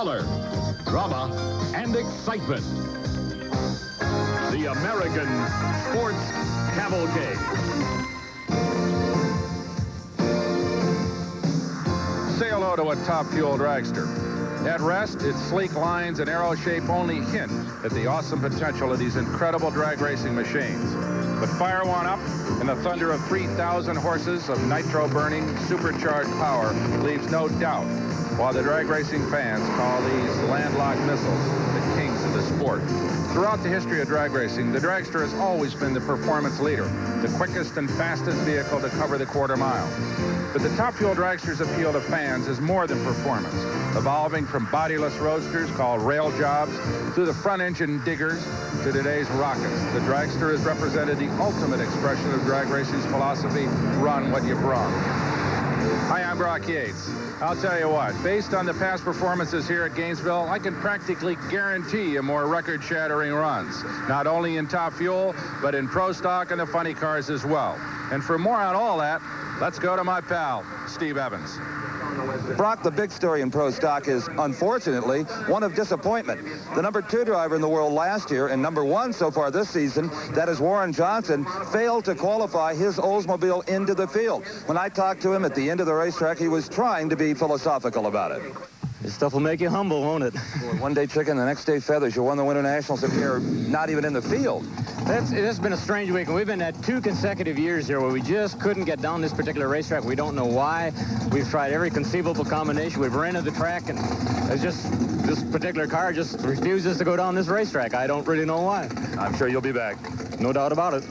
color, drama, and excitement. The American Sports Cavalcade. Say hello to a top fuel dragster. At rest, its sleek lines and arrow shape only hint at the awesome potential of these incredible drag racing machines. But fire one up, and the thunder of 3,000 horses of nitro-burning, supercharged power leaves no doubt why the drag racing fans call these landlocked missiles the kings of the sport. Throughout the history of drag racing, the dragster has always been the performance leader, the quickest and fastest vehicle to cover the quarter mile. But the top fuel dragster's appeal to fans is more than performance, evolving from bodiless roadsters called rail jobs through the front engine diggers to today's rockets. The dragster has represented the ultimate expression of drag racing's philosophy, run what you brung. Hi, I'm Brock Yates. I'll tell you what, based on the past performances here at Gainesville, I can practically guarantee you more record-shattering runs, not only in top fuel, but in pro stock and the funny cars as well. And for more on all that, let's go to my pal, Steve Evans. Brock, the big story in pro stock is, unfortunately, one of disappointment. The #2 driver in the world last year and #1 so far this season, that is Warren Johnson, failed to qualify his Oldsmobile into the field. When I talked to him at the end of the racetrack, he was trying to be philosophical about it. This stuff will make you humble, won't it? Boy, one day chicken, the next day feathers. You won the Winter Nationals and you're not even in the field. It's been a strange week, and we've been at 2 consecutive years here where we just couldn't get down this particular racetrack. We don't know why. We've tried every conceivable combination. We've rented the track, and it's just this particular car just refuses to go down this racetrack. I don't really know why. I'm sure you'll be back. No doubt about it.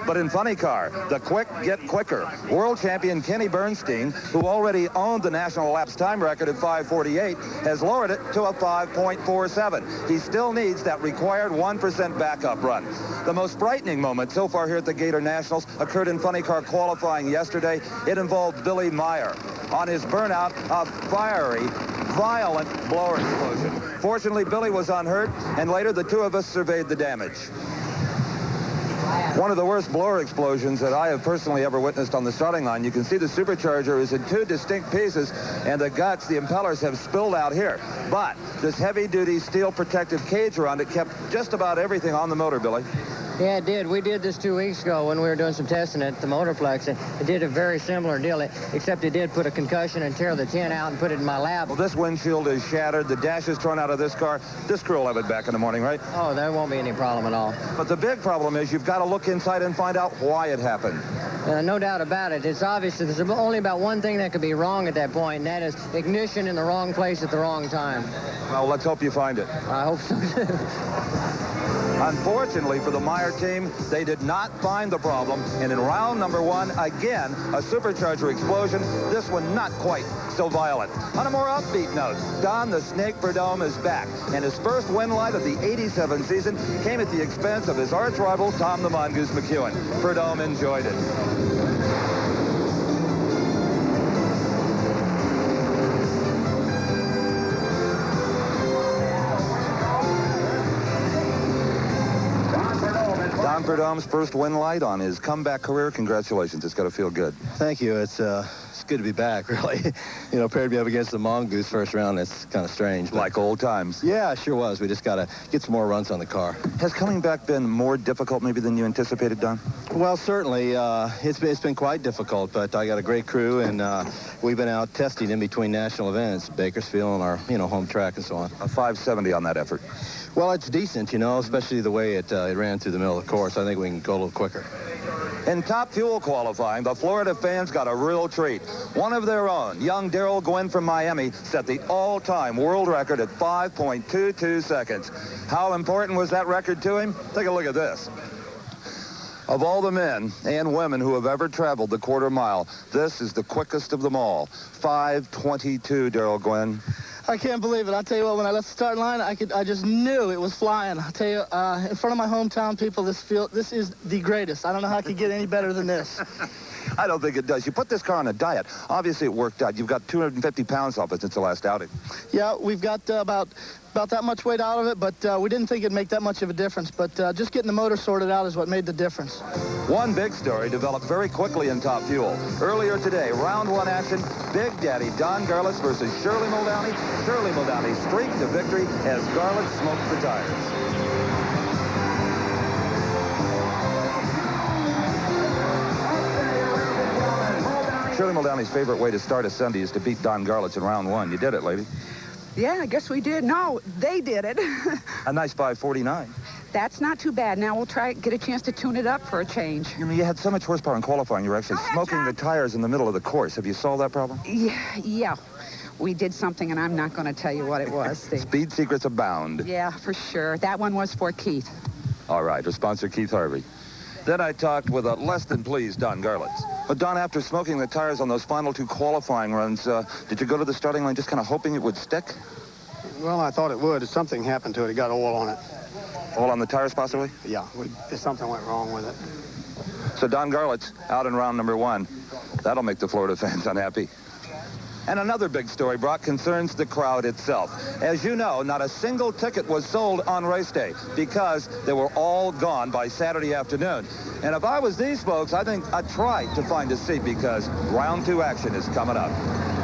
But in funny car, the quick get quicker. World champion Kenny Bernstein, who already owned the national laps time record at 5:48, has lowered it to a 5.47. He still needs that required 1% backup run. The most frightening moment so far here at the Gatornationals occurred in funny car qualifying yesterday. It involved Billy Meyer. On his burnout, a fiery, violent blower explosion. Fortunately, Billy was unhurt, and later the two of us surveyed the damage. One of the worst blower explosions that I have personally ever witnessed on the starting line. You can see the supercharger is in 2 distinct pieces, and the guts, the impellers, have spilled out here. But this heavy-duty steel protective cage around it kept just about everything on the motor, Billy. Yeah, it did. We did this 2 weeks ago when we were doing some testing at the Motorplex, and it did a very similar deal, except it did put a concussion and tear the tin out and put it in my lap. Well, this windshield is shattered. The dash is thrown out of this car. This crew will have it back in the morning, right? Oh, there won't be any problem at all. But the big problem is you've got to look inside and find out why it happened. No doubt about it. It's obvious that there's only about one thing that could be wrong at that point, and that is ignition in the wrong place at the wrong time. Well, let's hope you find it. I hope so, too. Unfortunately for the Meyer team, they did not find the problem, and in round #1, again, a supercharger explosion, this one not quite so violent. On a more upbeat note, Don the Snake Prudhomme is back, and his first win light of the '87 season came at the expense of his arch rival, Tom the Mongoose McEwen. Prudhomme enjoyed it. Don Prudhomme's first win light on his comeback career. Congratulations. It's got to feel good. Thank you. It's good to be back, really. You know, paired me up against the Mongoose first round. It's kind of strange. Like old times. Yeah, it sure was. We just got to get some more runs on the car. Has coming back been more difficult maybe than you anticipated, Don? Well, certainly. It's been quite difficult, but I got a great crew, and we've been out testing in between national events, Bakersfield and our, home track and so on. A 570 on that effort. Well, it's decent, especially the way it ran through the middle of the course. I think we can go a little quicker. In top fuel qualifying, the Florida fans got a real treat. One of their own, young Darrell Gwynn from Miami, set the all-time world record at 5.22 seconds. How important was that record to him? Take a look at this. Of all the men and women who have ever traveled the quarter mile, this is the quickest of them all. 5:22, Darrell Gwynn. I can't believe it. I'll tell you what, when I left the start line, I just knew it was flying. I'll tell you, in front of my hometown people, this is the greatest. I don't know how it could get any better than this. I don't think it does. You put this car on a diet. Obviously, it worked out. You've got 250 pounds off it since the last outing. Yeah, we've got about about that much weight out of it, but we didn't think it'd make that much of a difference. But just getting the motor sorted out is what made the difference. One big story developed very quickly in Top Fuel. Earlier today, round one action, Big Daddy Don Garlits versus Shirley Muldowney. Shirley Muldowney streaked to victory as Garlits smoked the tires. Shirley Muldowney's favorite way to start a Sunday is to beat Don Garlits in round one. You did it, lady. Yeah, I guess we did. No, they did it. A nice 549. That's not too bad. Now we'll get a chance to tune it up for a change. You know, you had so much horsepower in qualifying, you were actually smoking the tires in the middle of the course. Have you solved that problem? Yeah. We did something, and I'm not going to tell you what it was, Steve. Speed secrets abound. Yeah, for sure. That one was for Keith. All right, our sponsor, Keith Harvey. Then I talked with a less than pleased Don Garlits. But Don, after smoking the tires on those final two qualifying runs, did you go to the starting line just kind of hoping it would stick? Well, I thought it would. Something happened to it. It got oil on it. Oil on the tires, possibly? Yeah, something went wrong with it. So Don Garlits out in round number one. That'll make the Florida fans unhappy. And another big story, Brock, concerns the crowd itself. As you know, not a single ticket was sold on race day because they were all gone by Saturday afternoon. And if I was these folks, I think I'd try to find a seat because round two action is coming up.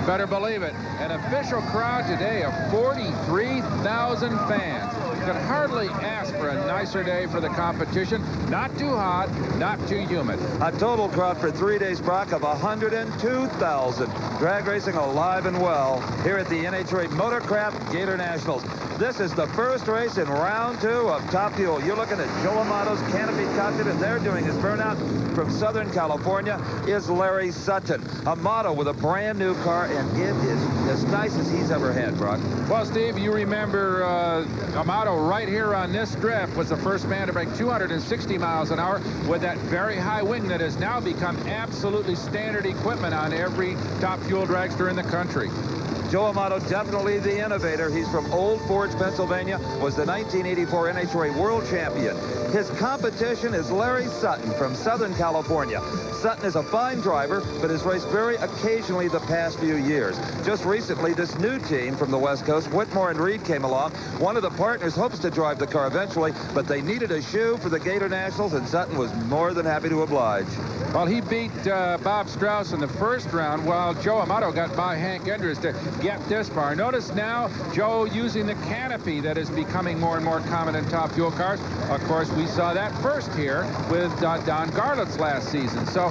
Better believe it. An official crowd today of 43,000 fans. Could hardly ask for a nicer day for the competition. Not too hot, not too humid. A total crowd for 3 days, Brock, of 102,000. Drag racing alive and well here at the NHRA Motorcraft Gatornationals. This is the first race in round two of Top Fuel. You're looking at Joe Amato's canopy cockpit, and they're doing his burnout from Southern California is Larry Sutton. Amato with a brand new car, and it is as nice as he's ever had, Brock. Well, Steve, you remember Amato right here on this strip was the first man to break 260 miles an hour with that very high wing that has now become absolutely standard equipment on every Top Fuel dragster in the country. Joe Amato, definitely the innovator. He's from Old Forge, Pennsylvania, was the 1984 NHRA World Champion. His competition is Larry Sutton from Southern California. Sutton is a fine driver, but has raced very occasionally the past few years. Just recently, this new team from the West Coast, Whitmore and Reed, came along. One of the partners hopes to drive the car eventually, but they needed a shoe for the Gatornationals, and Sutton was more than happy to oblige. Well, he beat Bob Strauss in the first round, while Joe Amato got by Hank Enders to get this far. Notice now Joe using the canopy that is becoming more and more common in Top Fuel cars. Of course, we saw that first here with Don Garlits last season. So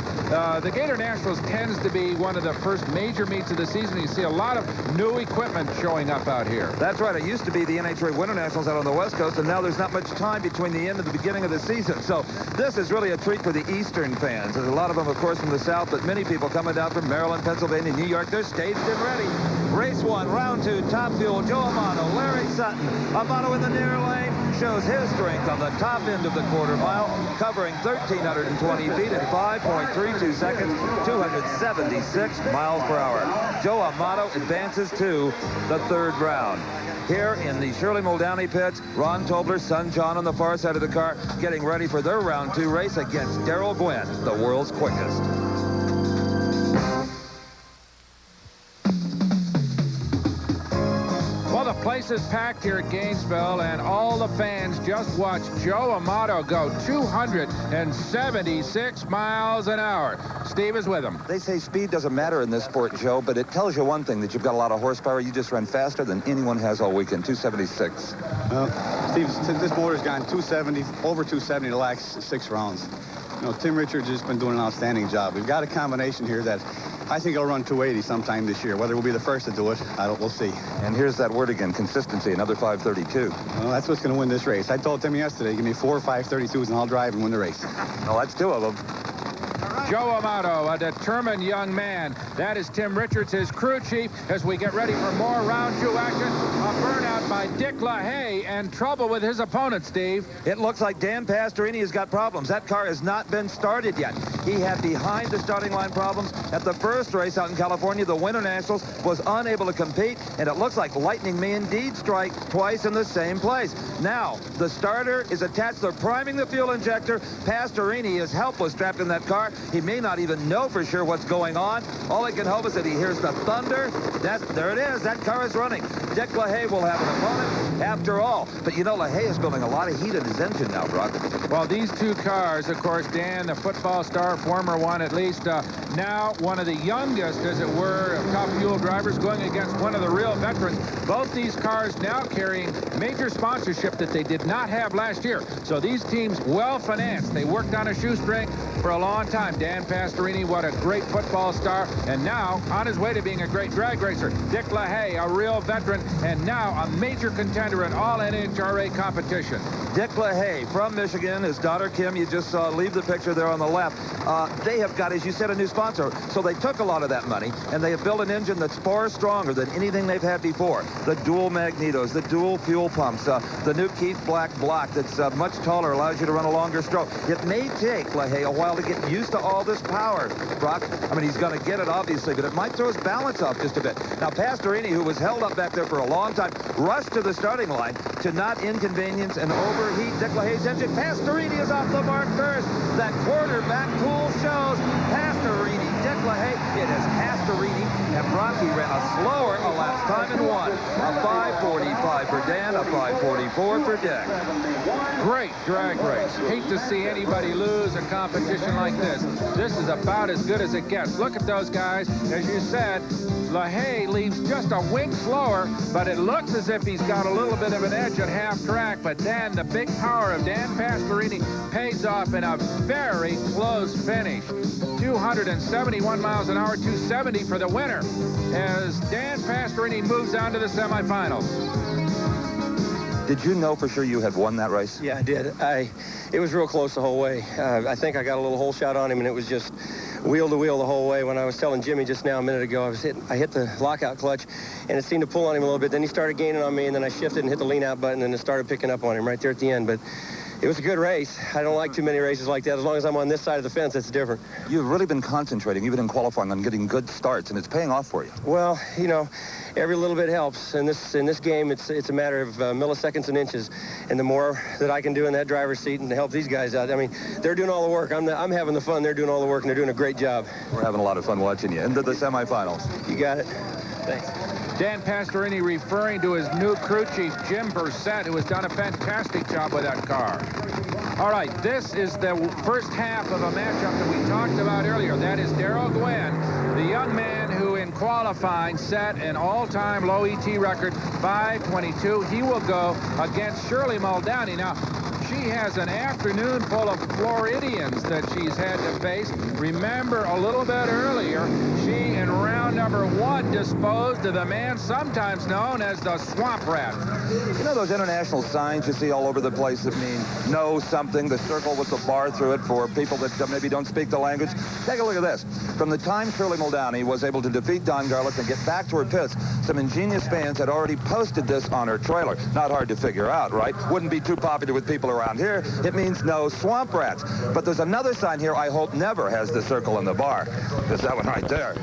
the Gatornationals tends to be one of the first major meets of the season. You see a lot of new equipment showing up out here. That's right. It used to be the NHRA Winter Nationals out on the West Coast, and now there's not much time between the end and the beginning of the season. So this is really a treat for the Eastern fans. There's a lot of them, of course, from the South, but many people coming down from Maryland, Pennsylvania, New York. They're staged and ready. Race one, round two, Top Fuel, Joe Amato, Larry Sutton. Amato in the near lane shows his strength on the top end of the quarter mile, covering 1,320 feet in 5.32 seconds, 276 miles per hour. Joe Amato advances to the third round. Here in the Shirley Muldowney pits, Ron Tobler, son John on the far side of the car, getting ready for their round two race against Darrell Gwynn, the world's quickest. Well, the place is packed here at Gainesville, and all the fans just watched Joe Amato go 276 miles an hour. Steve is with him. They say speed doesn't matter in this sport, Joe, but it tells you one thing, that you've got a lot of horsepower. You just ran faster than anyone has all weekend, 276. Steve, this motor's gone 270, over 270 the last 6 rounds. You know, Tim Richards has been doing an outstanding job. We've got a combination here that I think will run 280 sometime this year. Whether we'll be the first to do it, we'll see. And here's that word again, consistency, another 532. Well, that's what's going to win this race. I told Tim yesterday, give me 4 532s and I'll drive and win the race. Well, that's 2 of them. Joe Amato, a determined young man. That is Tim Richards, his crew chief, as we get ready for more round two action. A burnout by Dick LaHaye, and trouble with his opponent, Steve. It looks like Dan Pastorini has got problems. That car has not been started yet. He had behind the starting line problems at the first race out in California. The Winter Nationals was unable to compete, and it looks like lightning may indeed strike twice in the same place. Now, the starter is attached. They're priming the fuel injector. Pastorini is helpless trapped in that car. He may not even know for sure what's going on. All he can hope is that he hears the thunder. There it is. That car is running. Dick LaHaye will have an opponent. after all. But you know, LaHaye is building a lot of heat in his engine now, Brock. Well, these two cars, of course, Dan, the football star, former one at least, now one of the youngest, as it were, of Top Fuel drivers going against one of the real veterans. Both these cars now carrying major sponsorship that they did not have last year. So these teams well-financed. They worked on a shoestring for a long time. Dan Pastorini, what a great football star, and now on his way to being a great drag racer. Dick LaHaye, a real veteran, and now a major contender in all NHRA competition. Dick LaHaye from Michigan, his daughter Kim, you just saw leave the picture there on the left. They have got, as you said, a new sponsor. So they took a lot of that money, and they have built an engine that's far stronger than anything they've had before. The dual magnetos, the dual fuel pumps, the new Keith Black block that's much taller, allows you to run a longer stroke. It may take LaHaye a while to get used to all this power, Brock. I mean, he's going to get it, obviously, but it might throw his balance off just a bit. Now, Pastorini, who was held up back there for a long time, rushed to the starting line to not inconvenience and overheat Dick LaHaye's engine. Pastorini is off the mark first. That quarterback pool shows Pastorini, Dick LaHaye. It is Pastorini, and Rocky ran a slower elapsed time and won. A 5:45 for Dan, a 5:44 for Dick. Great drag race. Hate to see anybody lose a competition like this. This is about as good as it gets. Look at those guys. As you said, LaHaye leaves just a wink slower, but it looks as if he's got a little bit of an edge at half track. But Dan, the big power of Dan Pastorini pays off in a very close finish. 271 miles an hour, 270 for the winner, as Dan Pastorini moves on to the semifinals. Did you know for sure you had won that race? Yeah, I did. It was real close the whole way. I think I got a little hole shot on him, and it was just wheel to wheel the whole way. When I was telling Jimmy just now a minute ago, I hit the lockout clutch, and it seemed to pull on him a little bit. Then he started gaining on me, and then I shifted and hit the lean out button, and it started picking up on him right there at the end. But it was a good race. I don't like too many races like that. As long as I'm on this side of the fence, it's different. You've really been concentrating, even in qualifying, on getting good starts, and it's paying off for you. Well, you know, every little bit helps. In this game, it's a matter of milliseconds and inches. And the more that I can do in that driver's seat and to help these guys out, I mean, they're doing all the work. I'm having the fun. They're doing all the work, and they're doing a great job. We're having a lot of fun watching you into the semifinals. You got it. Thanks. Dan Pastorini referring to his new crew chief, Jim Bursett, who has done a fantastic job with that car. All right, this is the first half of a matchup that we talked about earlier. That is Darrell Gwynn, the young man who in qualifying set an all-time low ET record, 5:22. He will go against Shirley Muldowney. Now, she has an afternoon full of Floridians that she's had to face. Remember, a little bit earlier, she in round number 1 disposed of the man sometimes known as the Swamp Rat. You know those international signs you see all over the place that mean know something, the circle with the bar through it for people that maybe don't speak the language? Take a look at this. From the time Shirley Muldowney was able to defeat Don Garlits and get back to her pits, some ingenious fans had already posted this on her trailer. Not hard to figure out, right? Wouldn't be too popular with people around here. It means no swamp rats. But there's another sign here I hope never has the circle in the bar. There's that one right there.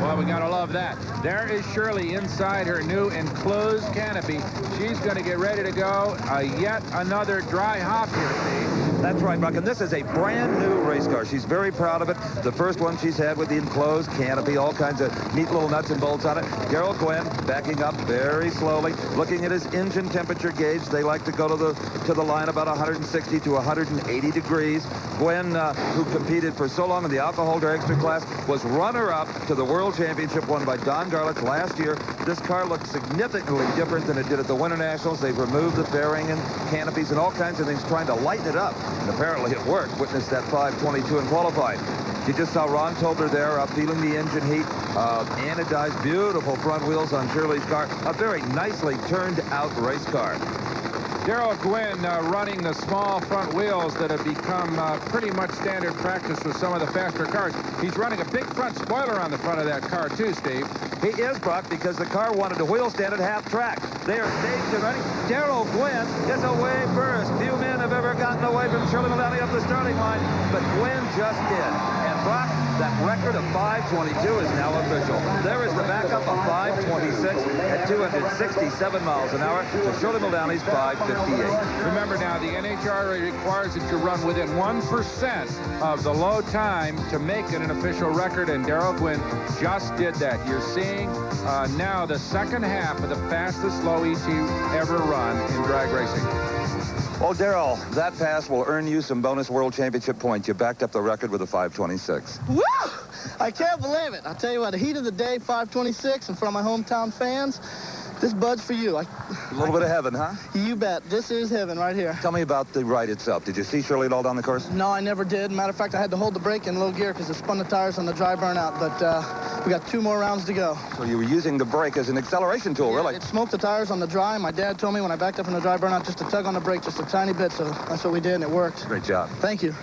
Well, we gotta love that. There is Shirley inside her new enclosed canopy. She's going to get ready to go. Yet another dry hop here, Steve. That's right, Buck, and this is a brand new race car. She's very proud of it. The first one she's had with the enclosed canopy, all kinds of neat little nuts and bolts on it. Darrell Gwynn backing up very slowly, looking at his engine temperature gauge. They like to go to the line about 160 to 180 degrees. Gwynn, who competed for so long in the alcohol dragster class, was runner-up to the World Championship won by Don Garlits last year. This car looks significantly different than it did at the Winter Nationals. They've removed the fairing and canopies and all kinds of things trying to lighten it up. And apparently it worked. Witness that 5:22 in qualifying. You just saw Ron Tobler there feeling the engine heat. Anodized, beautiful front wheels on Shirley's car. A very nicely turned out race car. Darrell Gwynn running the small front wheels that have become pretty much standard practice with some of the faster cars. He's running a big front spoiler on the front of that car too, Steve. He is, Brock, because the car wanted to wheel stand at half track. They are staged and ready. Darrell Gwynn is away first. Few men have ever gotten away from Shirley Muldowney up the starting line, but Gwynn just did. And Brock, that record of 5:22 is now official. There is the backup of 5:26 at 267 miles an hour to Shirley Muldowney's 5:58. Remember now, the NHRA requires that you run within 1% of the low time to make it an official record, and Darrell Gwynn just did that. You're seeing now the second half of the fastest low ET ever run in drag racing. Well, Darrell, that pass will earn you some bonus World Championship points. You backed up the record with a 5:26. Woo! I can't believe it. I'll tell you what, the heat of the day, 5:26, in front of my hometown fans. This bud's for you. A little bit of heaven, huh? You bet. This is heaven right here. Tell me about the ride itself. Did you see Shirley at all down the course? No, I never did. Matter of fact, I had to hold the brake in low gear because it spun the tires on the dry burnout. But we got 2 more rounds to go. So you were using the brake as an acceleration tool, really? It smoked the tires on the dry. My dad told me when I backed up in the dry burnout just to tug on the brake just a tiny bit. So that's what we did, and it worked. Great job. Thank you.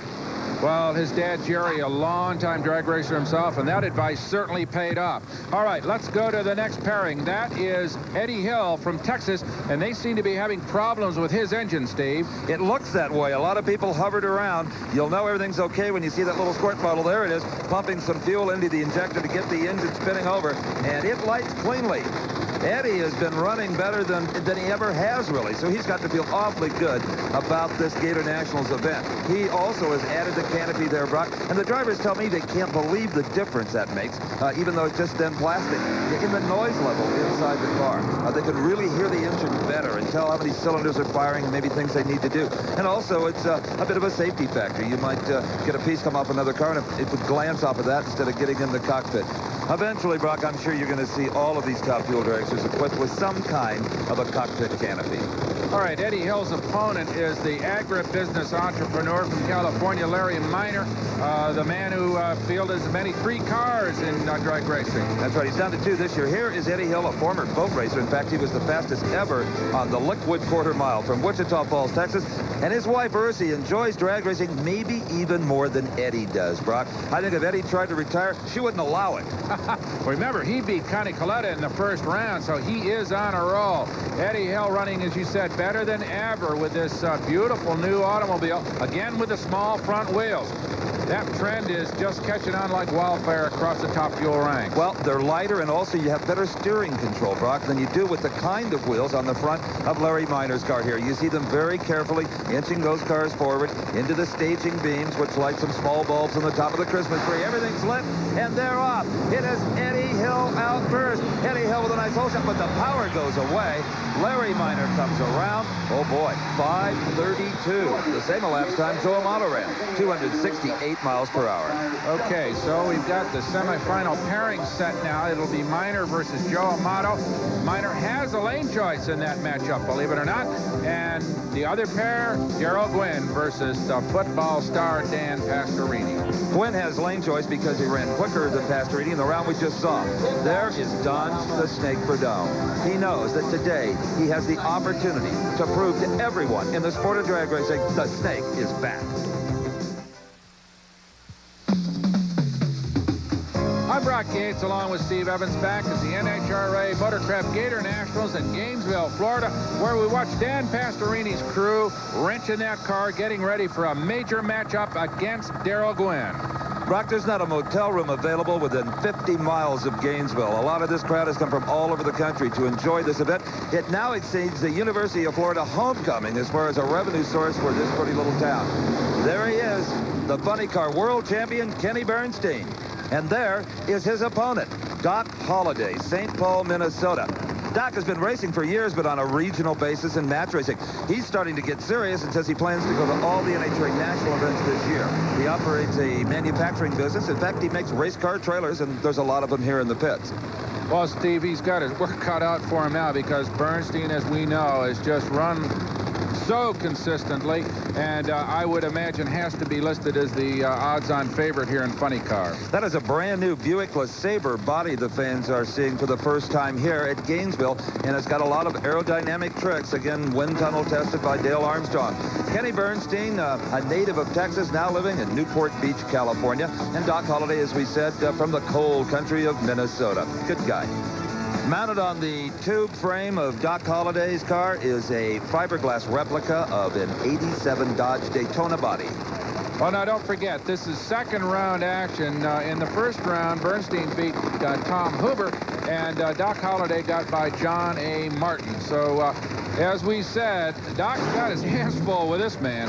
Well, his dad, Jerry, a long-time drag racer himself, and that advice certainly paid off. All right, let's go to the next pairing. That is Eddie Hill from Texas, and they seem to be having problems with his engine, Steve. It looks that way. A lot of people hovered around. You'll know everything's okay when you see that little squirt bottle. There it is, pumping some fuel into the injector to get the engine spinning over, and it lights cleanly. Eddie has been running better than he ever has, really, so he's got to feel awfully good about this Gator Nationals event. He also has added the canopy there, Brock, and the drivers tell me they can't believe the difference that makes, even though it's just thin plastic, in the noise level inside the car. They can really hear the engine better and tell how many cylinders are firing and maybe things they need to do. And also, it's a bit of a safety factor. You might get a piece come off another car, and it would glance off of that instead of getting in the cockpit. Eventually, Brock, I'm sure you're going to see all of these top fuel dragsters equipped with some kind of a cockpit canopy. All right, Eddie Hill's opponent is the agribusiness entrepreneur from California, Larry Miner, the man who fielded as many 3 cars in drag racing. That's right. He's down to 2 this year. Here is Eddie Hill, a former boat racer. In fact, he was the fastest ever on the Liquid Quarter Mile from Wichita Falls, Texas. And his wife, Ursi, enjoys drag racing maybe even more than Eddie does, Brock. I think if Eddie tried to retire, she wouldn't allow it. Remember, he beat Connie Coletta in the first round, so he is on a roll. Eddie Hill running, as you said, better than ever with this beautiful new automobile, again with the small front wheels. That trend is just catching on like wildfire across the top fuel ranks. Well, they're lighter, and also you have better steering control, Brock, than you do with the kind of wheels on the front of Larry Miner's car here. You see them very carefully inching those cars forward into the staging beams, which light some small bulbs on the top of the Christmas tree. Everything's lit, and they're off. It is Eddie Hill out first. Eddie Hill with a nice hole shot, but the power goes away. Larry Miner comes around. Oh, boy, 5:32. The same elapsed time Joe Amato ran, 268 miles per hour. Okay, so we've got the semifinal pairing set now. It'll be Miner versus Joe Amato. Miner has a lane choice in that matchup, believe it or not. And the other pair, Darrell Gwynn versus the football star Dan Pastorini. Gwynn has lane choice because he ran quicker than Pastorini in the round we just saw. There is Don the Snake Verdone. He knows that today he has the opportunity to prove to everyone in the sport of drag racing the Snake is back. I'm Brock Gates, along with Steve Evans, back at the NHRA Motorcraft Gatornationals in Gainesville, Florida, where we watch Dan Pastorini's crew wrenching that car, getting ready for a major matchup against Darrell Gwynn. Brock, there's not a motel room available within 50 miles of Gainesville. A lot of this crowd has come from all over the country to enjoy this event. It now exceeds the University of Florida homecoming as far as a revenue source for this pretty little town. There he is, the funny car world champion, Kenny Bernstein. And there is his opponent, Doc Holliday, St. Paul, Minnesota. Doc has been racing for years, but on a regional basis in match racing. He's starting to get serious and says he plans to go to all the NHRA national events this year. He operates a manufacturing business. In fact, he makes race car trailers, and there's a lot of them here in the pits. Well, Steve, he's got his work cut out for him now because Bernstein, as we know, has just run so consistently, and I would imagine has to be listed as the odds-on favorite here in Funny Car. That is a brand new Buick LeSabre body the fans are seeing for the first time here at Gainesville, and it's got a lot of aerodynamic tricks. Again, wind tunnel tested by Dale Armstrong. Kenny Bernstein, a native of Texas, now living in Newport Beach, California, and Doc Holliday, as we said, from the cold country of Minnesota. Good guy. Mounted on the tube frame of Doc Holliday's car is a fiberglass replica of an '87 Dodge Daytona body. Well, now don't forget, this is second round action. In the first round, Bernstein beat Tom Huber, and Doc Holliday got by John A. Martin. So, as we said, Doc's got his hands full with this man.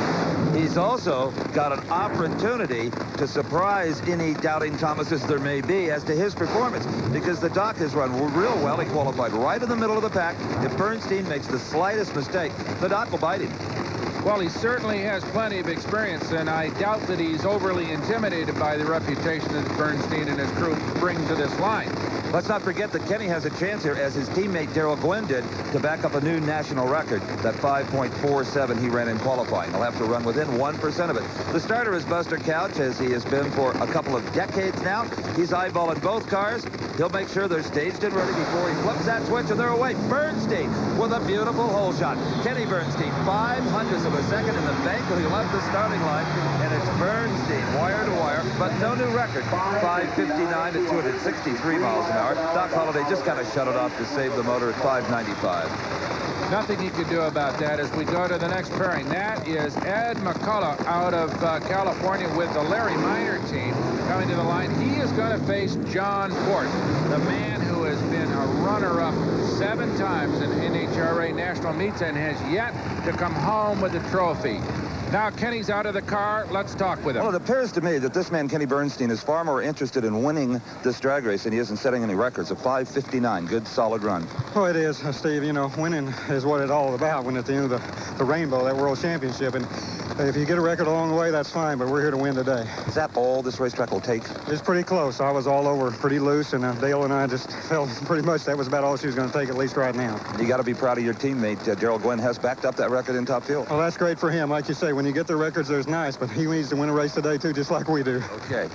He's also got an opportunity to surprise any doubting Thomases there may be as to his performance, because the Doc has run real well. He qualified right in the middle of the pack. If Bernstein makes the slightest mistake, the Doc will bite him. Well, he certainly has plenty of experience, and I doubt that he's overly intimidated by the reputation that Bernstein and his crew bring to this line. Let's not forget that Kenny has a chance here, as his teammate Darrell Gwynn did, to back up a new national record, that 5.47 he ran in qualifying. He'll have to run within 1% of it. The starter is Buster Couch, as he has been for a couple of decades now. He's eyeballing both cars. He'll make sure they're staged and ready before he flips that switch, and they're away. Bernstein with a beautiful hole shot. Kenny Bernstein, 0.05 of a second in the bank when he left the starting line, and it's Bernstein wire to wire, but no new record. 5:59 at 263 miles an hour. Doc Holliday just kind of shut it off to save the motor at 5:95. Nothing he could do about that as we go to the next pairing. That is Ed McCullough out of California with the Larry Minor team coming to the line. He is going to face John Force, the man who has been a runner-up 7 times in NHRA national meets and has yet to come home with the trophy. Now Kenny's out of the car. Let's talk with him. Well, it appears to me that this man, Kenny Bernstein, is far more interested in winning this drag race than he is in setting any records. A 5:59, good, solid run. Well, it is, Steve. You know, winning is what it's all about when at the end of the rainbow, that world championship. And if you get a record along the way, that's fine, but we're here to win today. Is that all this racetrack will take? It's pretty close. I was all over pretty loose, and Dale and I just felt pretty much that was about all she was going to take, at least right now. You got to be proud of your teammate. Darrell Gwynn has backed up that record in top fuel. Well, that's great for him. Like you say, when you get the records, there's nice, but he needs to win a race today, too, just like we do. Okay.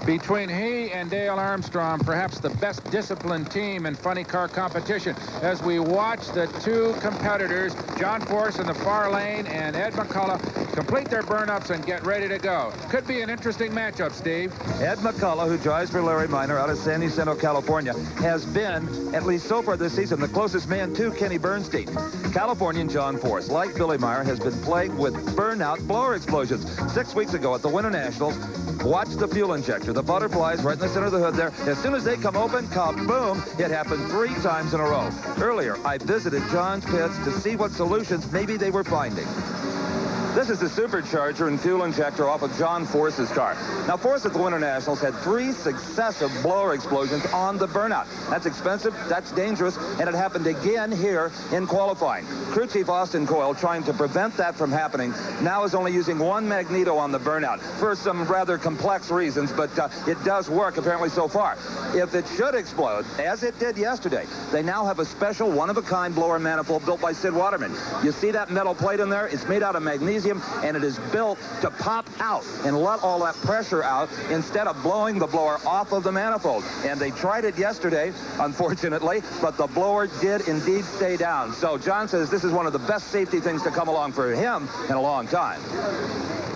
Between he and Dale Armstrong, perhaps the best disciplined team in funny car competition, as we watch the two competitors, John Force in the far lane and Ed McCullough, complete their burn-ups and get ready to go. Could be an interesting matchup, Steve. Ed McCullough, who drives for Larry Minor out of San Jacinto, California, has been, at least so far this season, the closest man to Kenny Bernstein. Californian John Force, like Billy Meyer, has been plagued with burnout blower explosions. 6 weeks ago at the Winter Nationals, watch the fuel injector, the butterflies right in the center of the hood there. As soon as they come open, kaboom, it happened 3 times in a row. Earlier, I visited John's pits to see what solutions maybe they were finding. This is the supercharger and fuel injector off of John Force's car. Now, Force at the Winter Nationals had 3 successive blower explosions on the burnout. That's expensive, that's dangerous, and it happened again here in qualifying. Crew Chief Austin Coyle, trying to prevent that from happening, now is only using 1 magneto on the burnout for some rather complex reasons, but it does work apparently so far. If it should explode, as it did yesterday, they now have a special one-of-a-kind blower manifold built by Sid Waterman. You see that metal plate in there? It's made out of magnesium, and it is built to pop out and let all that pressure out instead of blowing the blower off of the manifold. And they tried it yesterday, unfortunately, but the blower did indeed stay down. So John says this is one of the best safety things to come along for him in a long time.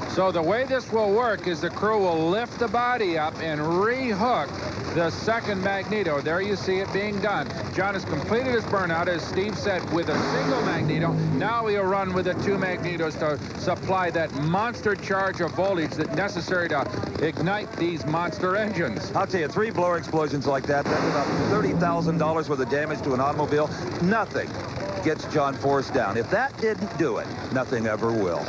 So the way this will work is the crew will lift the body up and rehook the second magneto. There you see it being done. John has completed his burnout, as Steve said, with a single magneto. Now he'll run with the 2 magnetos to supply that monster charge of voltage that's necessary to ignite these monster engines. I'll tell you, 3 blower explosions like that, that's about $30,000 worth of damage to an automobile. Nothing gets John Force down. If that didn't do it, nothing ever will.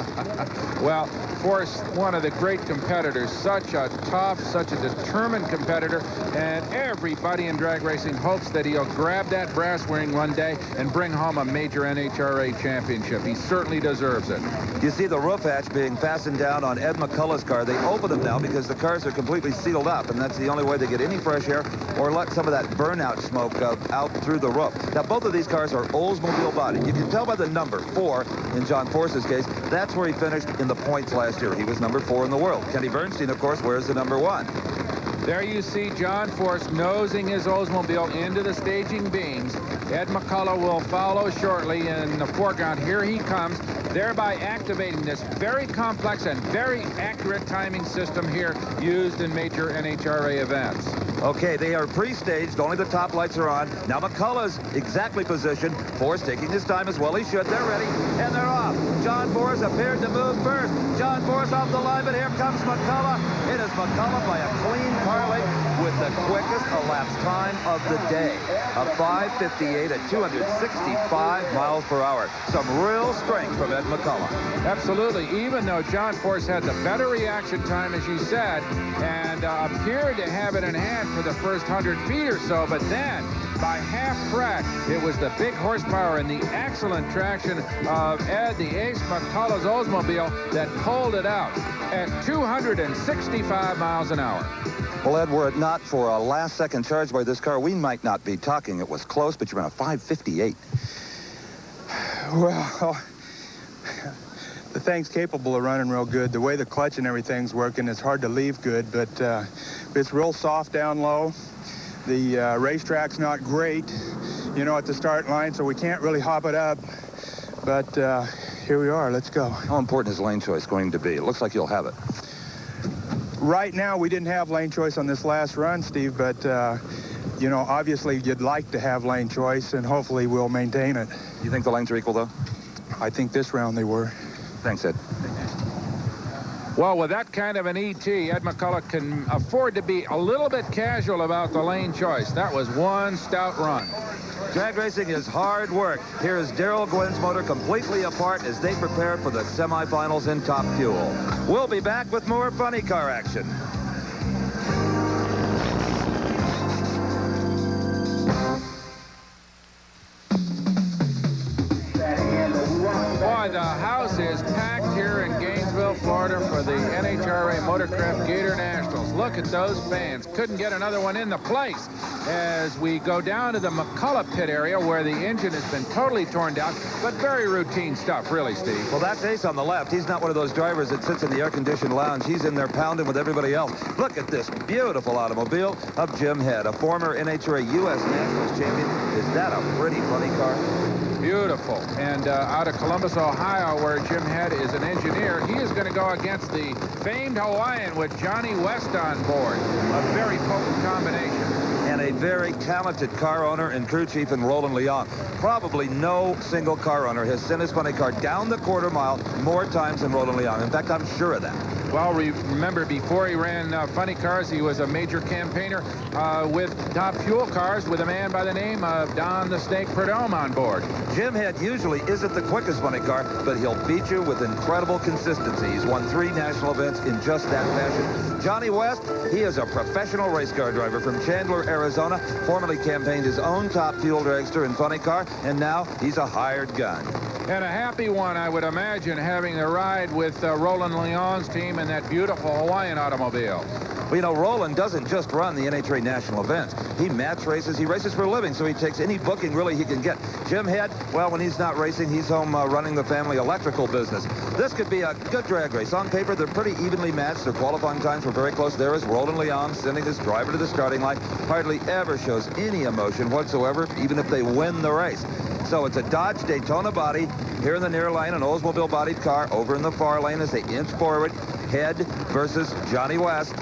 Well, Force, one of the great competitors, such a tough, such a determined competitor, and everybody in drag racing hopes that he'll grab that brass ring one day and bring home a major NHRA championship. He certainly deserves it. You see the roof hatch being fastened down on Ed McCullough's car. They open them now because the cars are completely sealed up, and that's the only way they get any fresh air or let some of that burnout smoke out through the roof. Now, both of these cars are Oldsmobile body. You can tell by the number 4 in John Force's case. That's where he finished in the points last year. He was number 4 in the world. Kenny Bernstein, of course, wears the number 1. There you see John Force nosing his Oldsmobile into the staging beams. Ed McCullough will follow shortly in the foreground. Here he comes. thereby activating this very complex and very accurate timing system here used in major NHRA events. Okay, they are pre-staged. Only the top lights are on. Now McCullough's exactly positioned. Forrest taking his time as well. He should. They're ready, and they're off. John Forrest appeared to move first. John Forrest off the line, but here comes McCullough. It is McCullough by a clean parlay with the quickest elapsed time of the day. A 5:58 at 265 miles per hour. Some real strength from Ed McCullough. Absolutely. Even though John Forrest had the better reaction time, as you said, and appeared to have it in hand for the first 100 feet or so, but then by half track, it was the big horsepower and the excellent traction of Ed, the Ace McCullough's Oldsmobile, that pulled it out at 265 miles an hour. Well, Ed, were it not for a last-second charge by this car, we might not be talking. It was close, but you ran a 5:58. Well, the thing's capable of running real good. The way the clutch and everything's working, it's hard to leave good, but it's real soft down low. The racetrack's not great, you know, at the start line, so we can't really hop it up. But here we are. Let's go. How important is lane choice going to be? It looks like you'll have it. Right now, we didn't have lane choice on this last run, Steve, but, you know, obviously you'd like to have lane choice, and hopefully we'll maintain it. You think the lanes are equal, though? I think this round they were. Thanks, Ed. Well, with that kind of an ET, Ed McCullough can afford to be a little bit casual about the lane choice. That was one stout run. Drag racing is hard work. Here is Darrell Gwynn's motor completely apart as they prepare for the semifinals in Top Fuel. We'll be back with more funny car action. Boy, the house is packed here in Gainesville, Florida for the NHRA Motorcraft Gatornationals. Look at those fans. Couldn't get another one in the place as we go down to the McCullough pit area where the engine has been totally torn down, but very routine stuff, really, Steve. Well, that's Ace on the left. He's not one of those drivers that sits in the air-conditioned lounge. He's in there pounding with everybody else. Look at this beautiful automobile of Jim Head, a former NHRA U.S. Nationals champion. Is that a pretty funny car? Beautiful. And out of Columbus, Ohio, where Jim Head is an engineer, he is going to go against the famed Hawaiian with Johnny West on board. A very potent combination. And a very talented car owner and crew chief in Roland Leon. Probably no single car owner has sent his funny car down the quarter mile more times than Roland Leon. In fact, I'm sure of that. Well, remember, before he ran funny cars, he was a major campaigner with Top Fuel cars with a man by the name of Don the Snake Prudhomme on board. Jim Head usually isn't the quickest funny car, but he'll beat you with incredible consistency. He's won 3 national events in just that fashion. Johnny West, he is a professional race car driver from Chandler, Arizona, formerly campaigned his own Top Fuel dragster and funny car, and now he's a hired gun. And a happy one, I would imagine, having the ride with Roland Leon's team in that beautiful Hawaiian automobile. Well, you know, Roland doesn't just run the NHRA national events. He match races. He races for a living, so he takes any booking really he can get. Jim Head, well, when he's not racing, he's home running the family electrical business. This could be a good drag race. On paper, they're pretty evenly matched. Their qualifying times were very close. There is Roland Leon sending his driver to the starting line. Hardly ever shows any emotion whatsoever, even if they win the race. So it's a Dodge Daytona body here in the near lane, an Oldsmobile bodied car over in the far lane as they inch forward. Head versus Johnny West.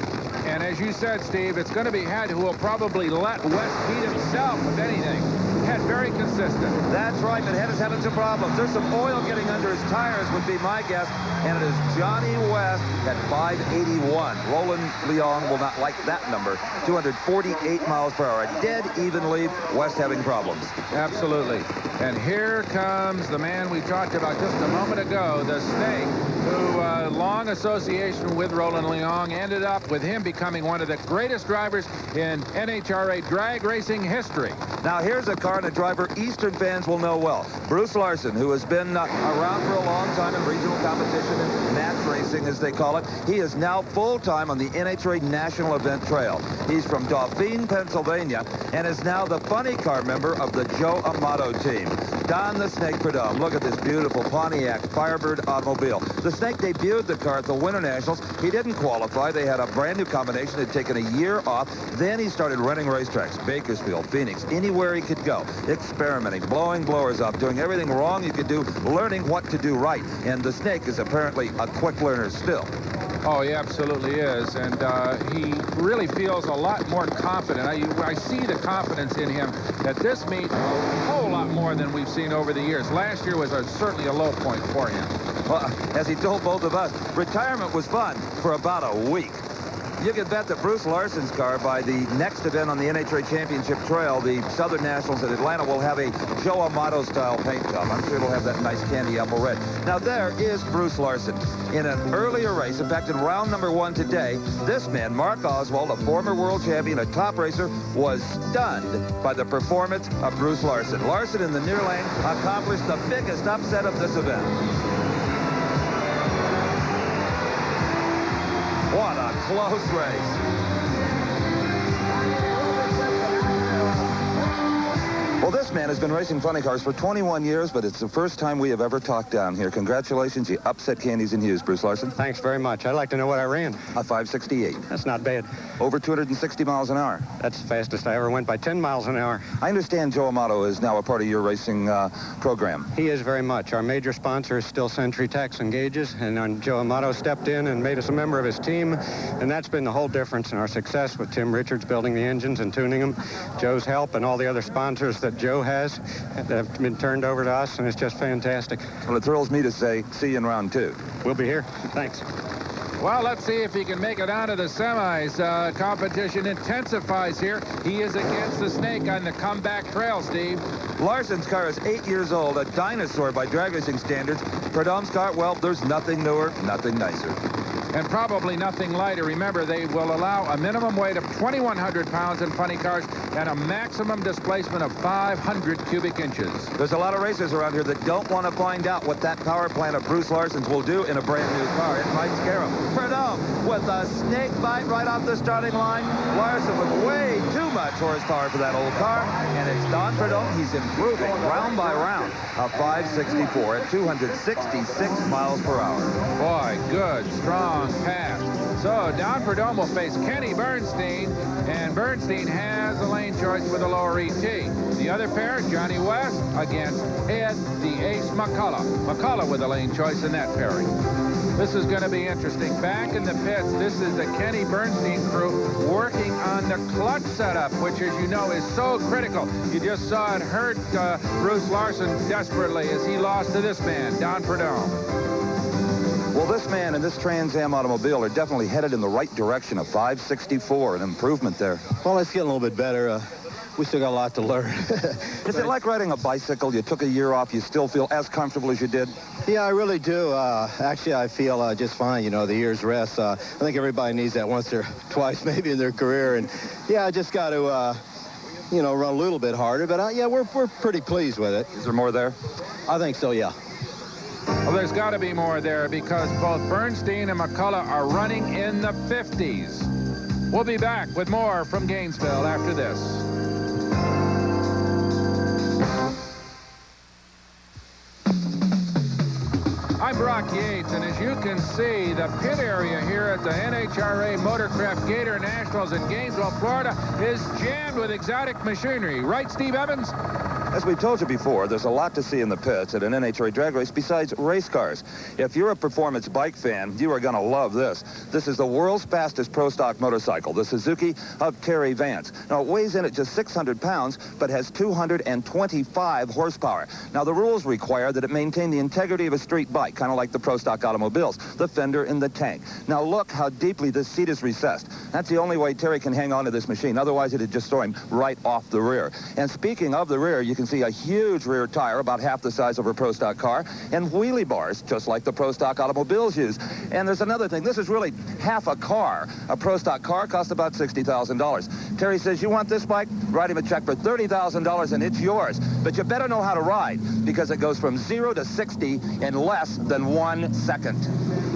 And as you said, Steve, it's going to be Head who will probably let West beat himself, if anything. Head very consistent. That's right, but Head is having some problems. There's some oil getting under his tires, would be my guess. And it is Johnny West at 581. Roland Leon will not like that number. 248 miles per hour. A dead even lead. West having problems. Absolutely. And here comes the man we talked about just a moment ago, the Snake, who long association with Roland Leon ended up with him becoming one of the greatest drivers in NHRA drag racing history. Now here's a car and a driver Eastern fans will know well. Bruce Larson, who has been around for a long time in regional competition and match racing, as they call it. He is now full-time on the NHRA National Event Trail. He's from Dauphine, Pennsylvania, and is now the funny car member of the Joe Amato team. Don the Snake Prudhomme. Look at this beautiful Pontiac Firebird automobile. The Snake debuted the car at the Winter Nationals. He didn't qualify. They had a brand new combination. Had taken a year off. Then he started running racetracks. Bakersfield, Phoenix, anywhere he could go. Experimenting, blowing blowers up, doing everything wrong you could do, learning what to do right. And the Snake is apparently a quick learner still. Oh, he absolutely is, and he really feels a lot more confident. I see the confidence in him at this meet a whole lot more than we've seen over the years. Last year was certainly a low point for him. Well, as he told both of us, retirement was fun for about a week. You can bet that Bruce Larson's car, by the next event on the NHRA Championship Trail, the Southern Nationals in Atlanta, will have a Joe Amato-style paint job. I'm sure it'll have that nice candy apple red. Now, there is Bruce Larson. In an earlier race, in fact, in round number 1 today, this man, Mark Oswald, a former world champion, a top racer, was stunned by the performance of Bruce Larson. Larson in the near lane accomplished the biggest upset of this event. What a close race. Well, this man has been racing funny cars for 21 years, but it's the first time we have ever talked down here. Congratulations. You upset Candies and Hughes, Bruce Larson. Thanks very much. I'd like to know what I ran. A 568. That's not bad. Over 260 miles an hour. That's the fastest I ever went by 10 miles an hour. I understand Joe Amato is now a part of your racing program. He is very much. Our major sponsor is still Century Tax and Gauges, and Joe Amato stepped in and made us a member of his team, and that's been the whole difference in our success with Tim Richards building the engines and tuning them. Joe's help and all the other sponsors that Joe has have been turned over to us, and it's just fantastic. Well, it thrills me to say, see you in round 2. We'll be here. Thanks. Well, let's see if he can make it on to the semis. Competition intensifies here. He is against the Snake on the comeback trail, Steve. Larson's car is 8 years old, a dinosaur by drag racing standards. Prudhomme's car, well, there's nothing newer, nothing nicer. And probably nothing lighter. Remember, they will allow a minimum weight of 2,100 pounds in funny cars and a maximum displacement of 500 cubic inches. There's a lot of racers around here that don't want to find out what that power plant of Bruce Larson's will do in a brand new car. It might scare them. Prudhomme with a snake bite right off the starting line. Larson with way too much horsepower for that old car. And it's Don Prudhomme. He's improving round by round. A 564 at 266 miles per hour. Boy, good, strong pass. So Don Prudhomme will face Kenny Bernstein, and Bernstein has a lane choice with a lower ET. The other pair, Johnny West against Ed the Ace McCullough. McCullough with a lane choice in that pairing. This is going to be interesting. Back in the pits, this is the Kenny Bernstein crew working on the clutch setup, which, as you know, is so critical. You just saw it hurt Bruce Larson desperately as he lost to this man, Don Prudhomme. Well, this man and this Trans Am automobile are definitely headed in the right direction. A 564, an improvement there. Well, it's getting a little bit better. We still got a lot to learn. Is it like riding a bicycle? You took a year off, you still feel as comfortable as you did? Yeah, I really do. Actually, I feel just fine, you know, the year's rest. I think everybody needs that once or twice maybe in their career. And, yeah, I just got to, you know, run a little bit harder. But, yeah, we're pretty pleased with it. Is there more there? I think so, yeah. Well, there's got to be more there because both Bernstein and McCullough are running in the 50s. We'll be back with more from Gainesville after this. I'm Brock Yates, and as you can see, the pit area here at the NHRA Motorcraft Gatornationals in Gainesville, Florida, is jammed with exotic machinery. Right, Steve Evans? As we told you before, there's a lot to see in the pits at an NHRA drag race besides race cars. If you're a performance bike fan, you are going to love this. This is the world's fastest pro stock motorcycle, the Suzuki of Terry Vance. Now, it weighs in at just 600 pounds, but has 225 horsepower. Now, the rules require that it maintain the integrity of a street bike, kind of like the pro stock automobiles, the fender and the tank. Now, look how deeply this seat is recessed. That's the only way Terry can hang on to this machine. Otherwise, it'd just throw him right off the rear. And speaking of the rear, you can see a huge rear tire, about half the size of a pro stock car, and wheelie bars, just like the pro stock automobiles use. And there's another thing. This is really half a car. A pro stock car costs about $60,000. Terry says, you want this bike? Write him a check for $30,000 and it's yours. But you better know how to ride because it goes from 0 to 60 in less than 1 second.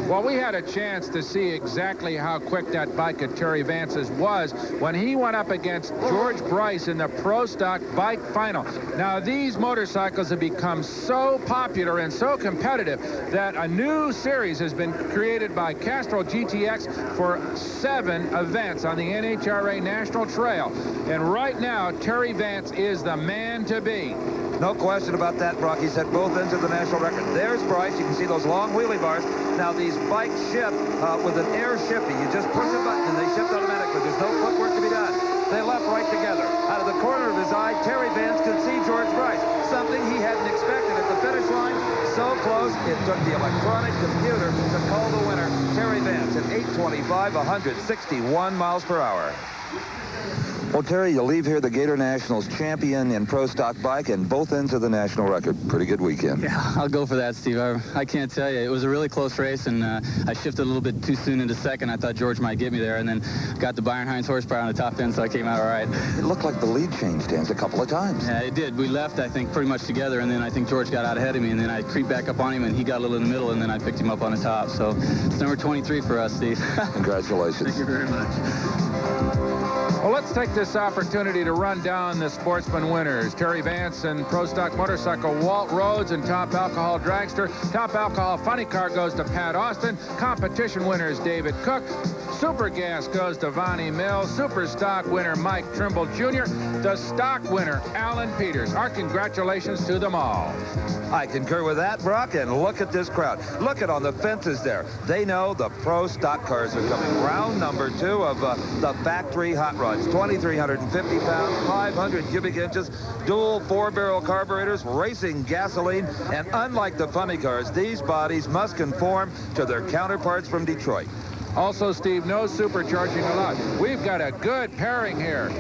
Well, we had a chance to see exactly how quick that bike of Terry Vance's was when he went up against George Bryce in the Pro Stock Bike Final. Now, these motorcycles have become so popular and so competitive that a new series has been created by Castro GTX for 7 events on the NHRA National Trail. And right now, Terry Vance is the man to beat. No question about that, Brock. He's at both ends of the national record. There's Bryce. You can see those long wheelie bars. Now, these bikes shift with an air shifting. You just push a button and they shift automatically. There's no footwork to be done. They left right together. Out of the corner of his eye, Terry Vance could see George Bryce, something he hadn't expected at the finish line. So close, it took the electronic computer to call the winner, Terry Vance, at 8:25, 161 miles per hour. Well, Terry, you leave here the Gatornationals champion in Pro Stock Bike and both ends of the national record. Pretty good weekend. Yeah, I'll go for that, Steve. I can't tell you. It was a really close race, and I shifted a little bit too soon into second. I thought George might get me there, and then got the Byron Hines horsepower on the top end, so I came out all right. It looked like the lead changed hands a couple of times. Yeah, it did. We left, I think, pretty much together, and then I think George got out ahead of me, and then I creeped back up on him, and he got a little in the middle, and then I picked him up on the top. So it's number 23 for us, Steve. Congratulations. Thank you very much. Well, let's take this opportunity to run down the sportsman winners. Terry Vance and Pro Stock Motorcycle, Walt Rhodes, and Top Alcohol Dragster. Top Alcohol Funny Car goes to Pat Austin. Competition winners, David Cook. Super Gas goes to Vonnie Mills. Super Stock winner, Mike Trimble Jr. The Stock winner, Alan Peters. Our congratulations to them all. I concur with that, Brock, and look at this crowd. Look at on the fences there. They know the Pro Stock cars are coming. Round number 2 of the factory hot rods. 2,350 pounds, 500 cubic inches, dual 4-barrel carburetors, racing gasoline, and unlike the funny cars, these bodies must conform to their counterparts from Detroit. Also, Steve, no supercharging allowed. We've got a good pairing here.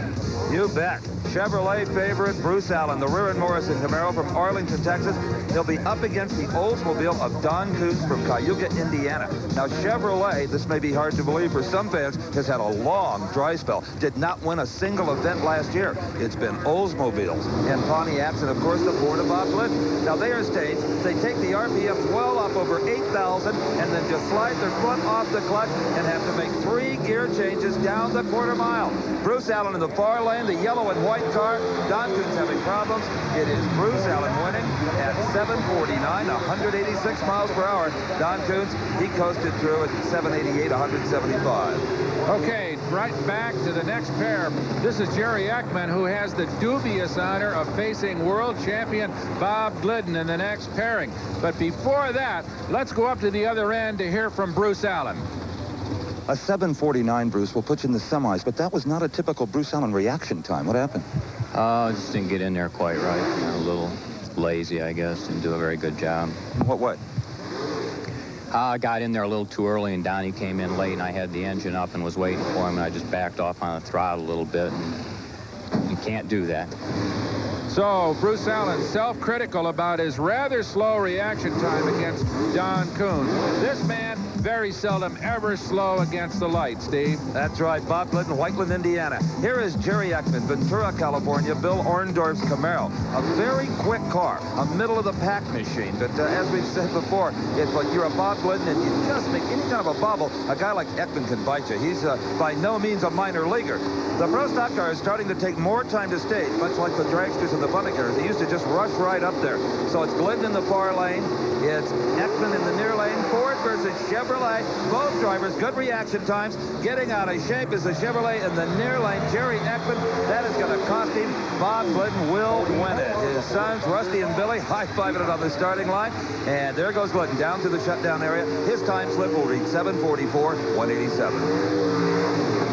You bet. Chevrolet favorite Bruce Allen, the Rear End Morrison Camaro from Arlington, Texas. He'll be up against the Oldsmobile of Don Coons from Cayuga, Indiana. Now, Chevrolet, this may be hard to believe for some fans, has had a long dry spell. Did not win a single event last year. It's been Oldsmobiles and Pontiacs and, of course, the Ford of Bob Glidden. Now, they are staged. They take the RPMs well up over 8,000 and then just slide their foot off the clutch and have to make 3 gear changes down the quarter mile. Bruce Allen in the far lane, the yellow and white car. Don Coons having problems. It is Bruce Allen winning at 7:49, 186 miles per hour. Don Coons, he coasted through at 7:88, 175. Okay, right back to the next pair. This is Jerry Ekman, who has the dubious honor of facing world champion Bob Glidden in the next pairing. But before that, let's go up to the other end to hear from Bruce Allen. A 7:49, Bruce, will put you in the semis, but that was not a typical Bruce Allen reaction time. What happened? Just didn't get in there quite right. A little lazy, I guess. Didn't do a very good job. What way? I got in there a little too early, and Donnie came in late, and I had the engine up and was waiting for him, and I just backed off on the throttle a little bit. And you can't do that. So, Bruce Allen, self-critical about his rather slow reaction time against Don Coons. This man, very seldom ever slow against the light, Steve. That's right, Bob Glidden, Whiteland, Indiana. Here is Jerry Ekman, Ventura, California, Bill Orndorff's Camaro. A very quick car, a middle-of-the-pack machine. But as we've said before, it's like you're a Bob Glidden and you just make any kind of a bobble, a guy like Ekman can bite you. He's by no means a minor leaguer. The Pro Stock car is starting to take more time to stage, much like the dragsters and the funny cars. They used to just rush right up there. So it's Glidden in the far lane. It's Ekman in the near lane. Ford versus Chevrolet. Both drivers, good reaction times. Getting out of shape is the Chevrolet in the near lane. Jerry Ekman, that is going to cost him. Bob Glidden will win it. His sons, Rusty and Billy, high-fiving it on the starting line. And there goes Glidden down to the shutdown area. His time slip will read 7:44, 187.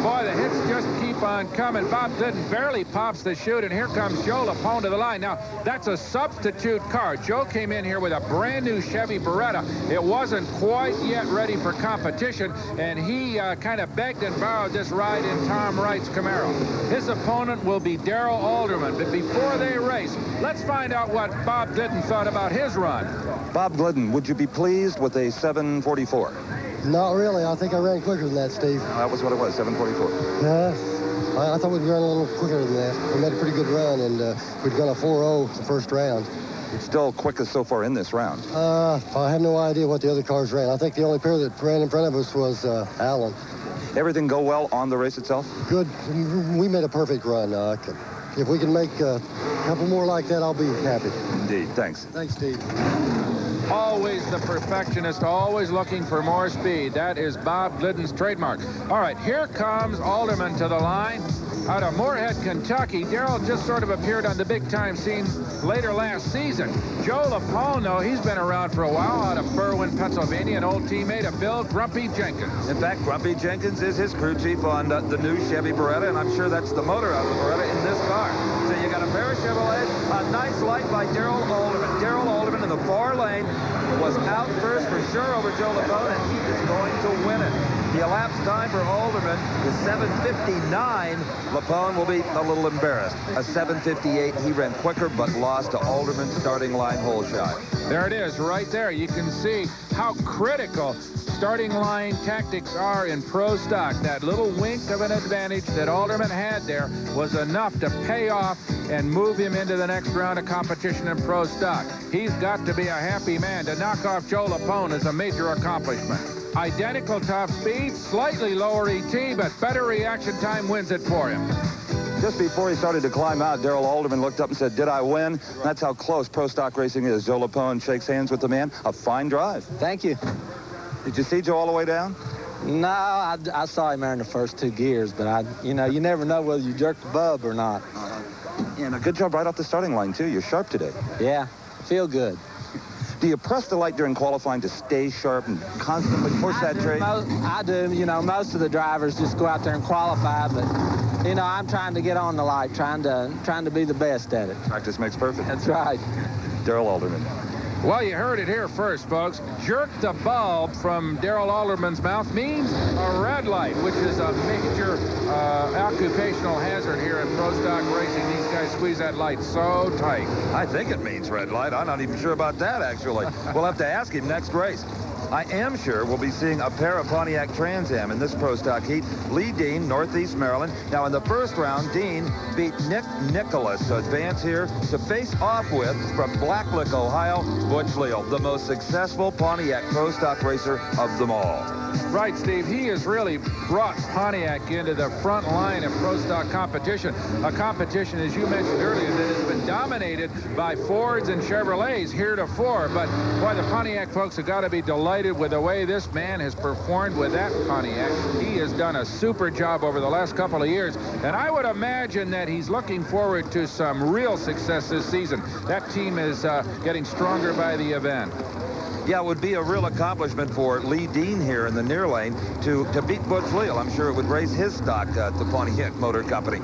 Boy, the hits just keep on coming. Bob Glidden barely pops the chute, and here comes Joe Lapone to the line. Now, that's a substitute car. Joe came in here with a brand-new Chevy Beretta. It wasn't quite yet ready for competition, and he kind of begged and borrowed this ride in Tom Wright's Camaro. His opponent will be Darrell Alderman. But before they race, let's find out what Bob Glidden thought about his run. Bob Glidden, would you be pleased with a 7:44? Not really. I think I ran quicker than that, Steve. That was what it was, 7:44. Yeah. I thought we'd run a little quicker than that. We made a pretty good run, and we'd gone a 4-0 the first round. Still quickest so far in this round. I have no idea what the other cars ran. I think the only pair that ran in front of us was Allen. Everything go well on the race itself? Good. We made a perfect run. If we can make a couple more like that, I'll be happy. Indeed. Thanks. Thanks, Steve. Always the perfectionist, always looking for more speed. That is Bob Glidden's trademark. All right, here comes Alderman to the line. Out of Moorhead, Kentucky, Darrell just sort of appeared on the big-time scene later last season. Joe Lapone, though, he's been around for a while out of Berwyn, Pennsylvania, an old teammate of Bill Grumpy Jenkins. In fact, Grumpy Jenkins is his crew chief on the new Chevy Beretta, and I'm sure that's the motor out of the Beretta in this car. So you got a pair of Chevrolets, a nice light by Darrell Alderman. Darrell Alderman in the far lane was out first for sure over Joe Lapone, and he is going to win it. The elapsed time for Alderman is 7:59. Lapone will be a little embarrassed. A 7:58. He ran quicker but lost to Alderman's starting line hole shot. There it is, right there. You can see how critical starting line tactics are in pro stock. That little wink of an advantage that Alderman had there was enough to pay off and move him into the next round of competition in pro stock. He's got to be a happy man. To knock off Joe Lapone is a major accomplishment. Identical top speed, slightly lower ET, but better reaction time wins it for him. Just before he started to climb out, Darrell Alderman looked up and said, "Did I win?" That's how close pro stock racing is. Joe Lapone shakes hands with the man. A fine drive. Thank you. Did you see Joe all the way down? No, I saw him there in the first 2 gears, but you never know whether you jerk the bub or not. And a good job right off the starting line, too. You're sharp today. Yeah, feel good. Do you press the light during qualifying to stay sharp and constantly push that trade? I do. Most of the drivers just go out there and qualify, but, I'm trying to get on the light, trying to be the best at it. Practice makes perfect. That's right. Darrell Alderman. Well, you heard it here first, folks. Jerk the bulb from Darrell Alderman's mouth means a red light, which is a major occupational hazard here in pro stock racing. These guys squeeze that light so tight. I think it means red light. I'm not even sure about that, actually. We'll have to ask him next race. I am sure we'll be seeing a pair of Pontiac Trans Am in this pro stock heat. Lee Dean, Northeast Maryland. Now, in the first round, Dean beat Nick Nicholas to advance here to face off with, from Blacklick, Ohio, Butch Leal, the most successful Pontiac pro stock racer of them all. Right, Steve. He has really brought Pontiac into the front line of pro stock competition. A competition, as you mentioned earlier, that has been dominated by Fords and Chevrolets heretofore. But, boy, the Pontiac folks have got to be delighted with the way this man has performed with that Pontiac. He has done a super job over the last couple of years. And I would imagine that he's looking forward to some real success this season. That team is getting stronger by the event. Yeah, it would be a real accomplishment for Lee Dean here in the near lane to beat Butch Leal. I'm sure it would raise his stock at the Pontiac Motor Company.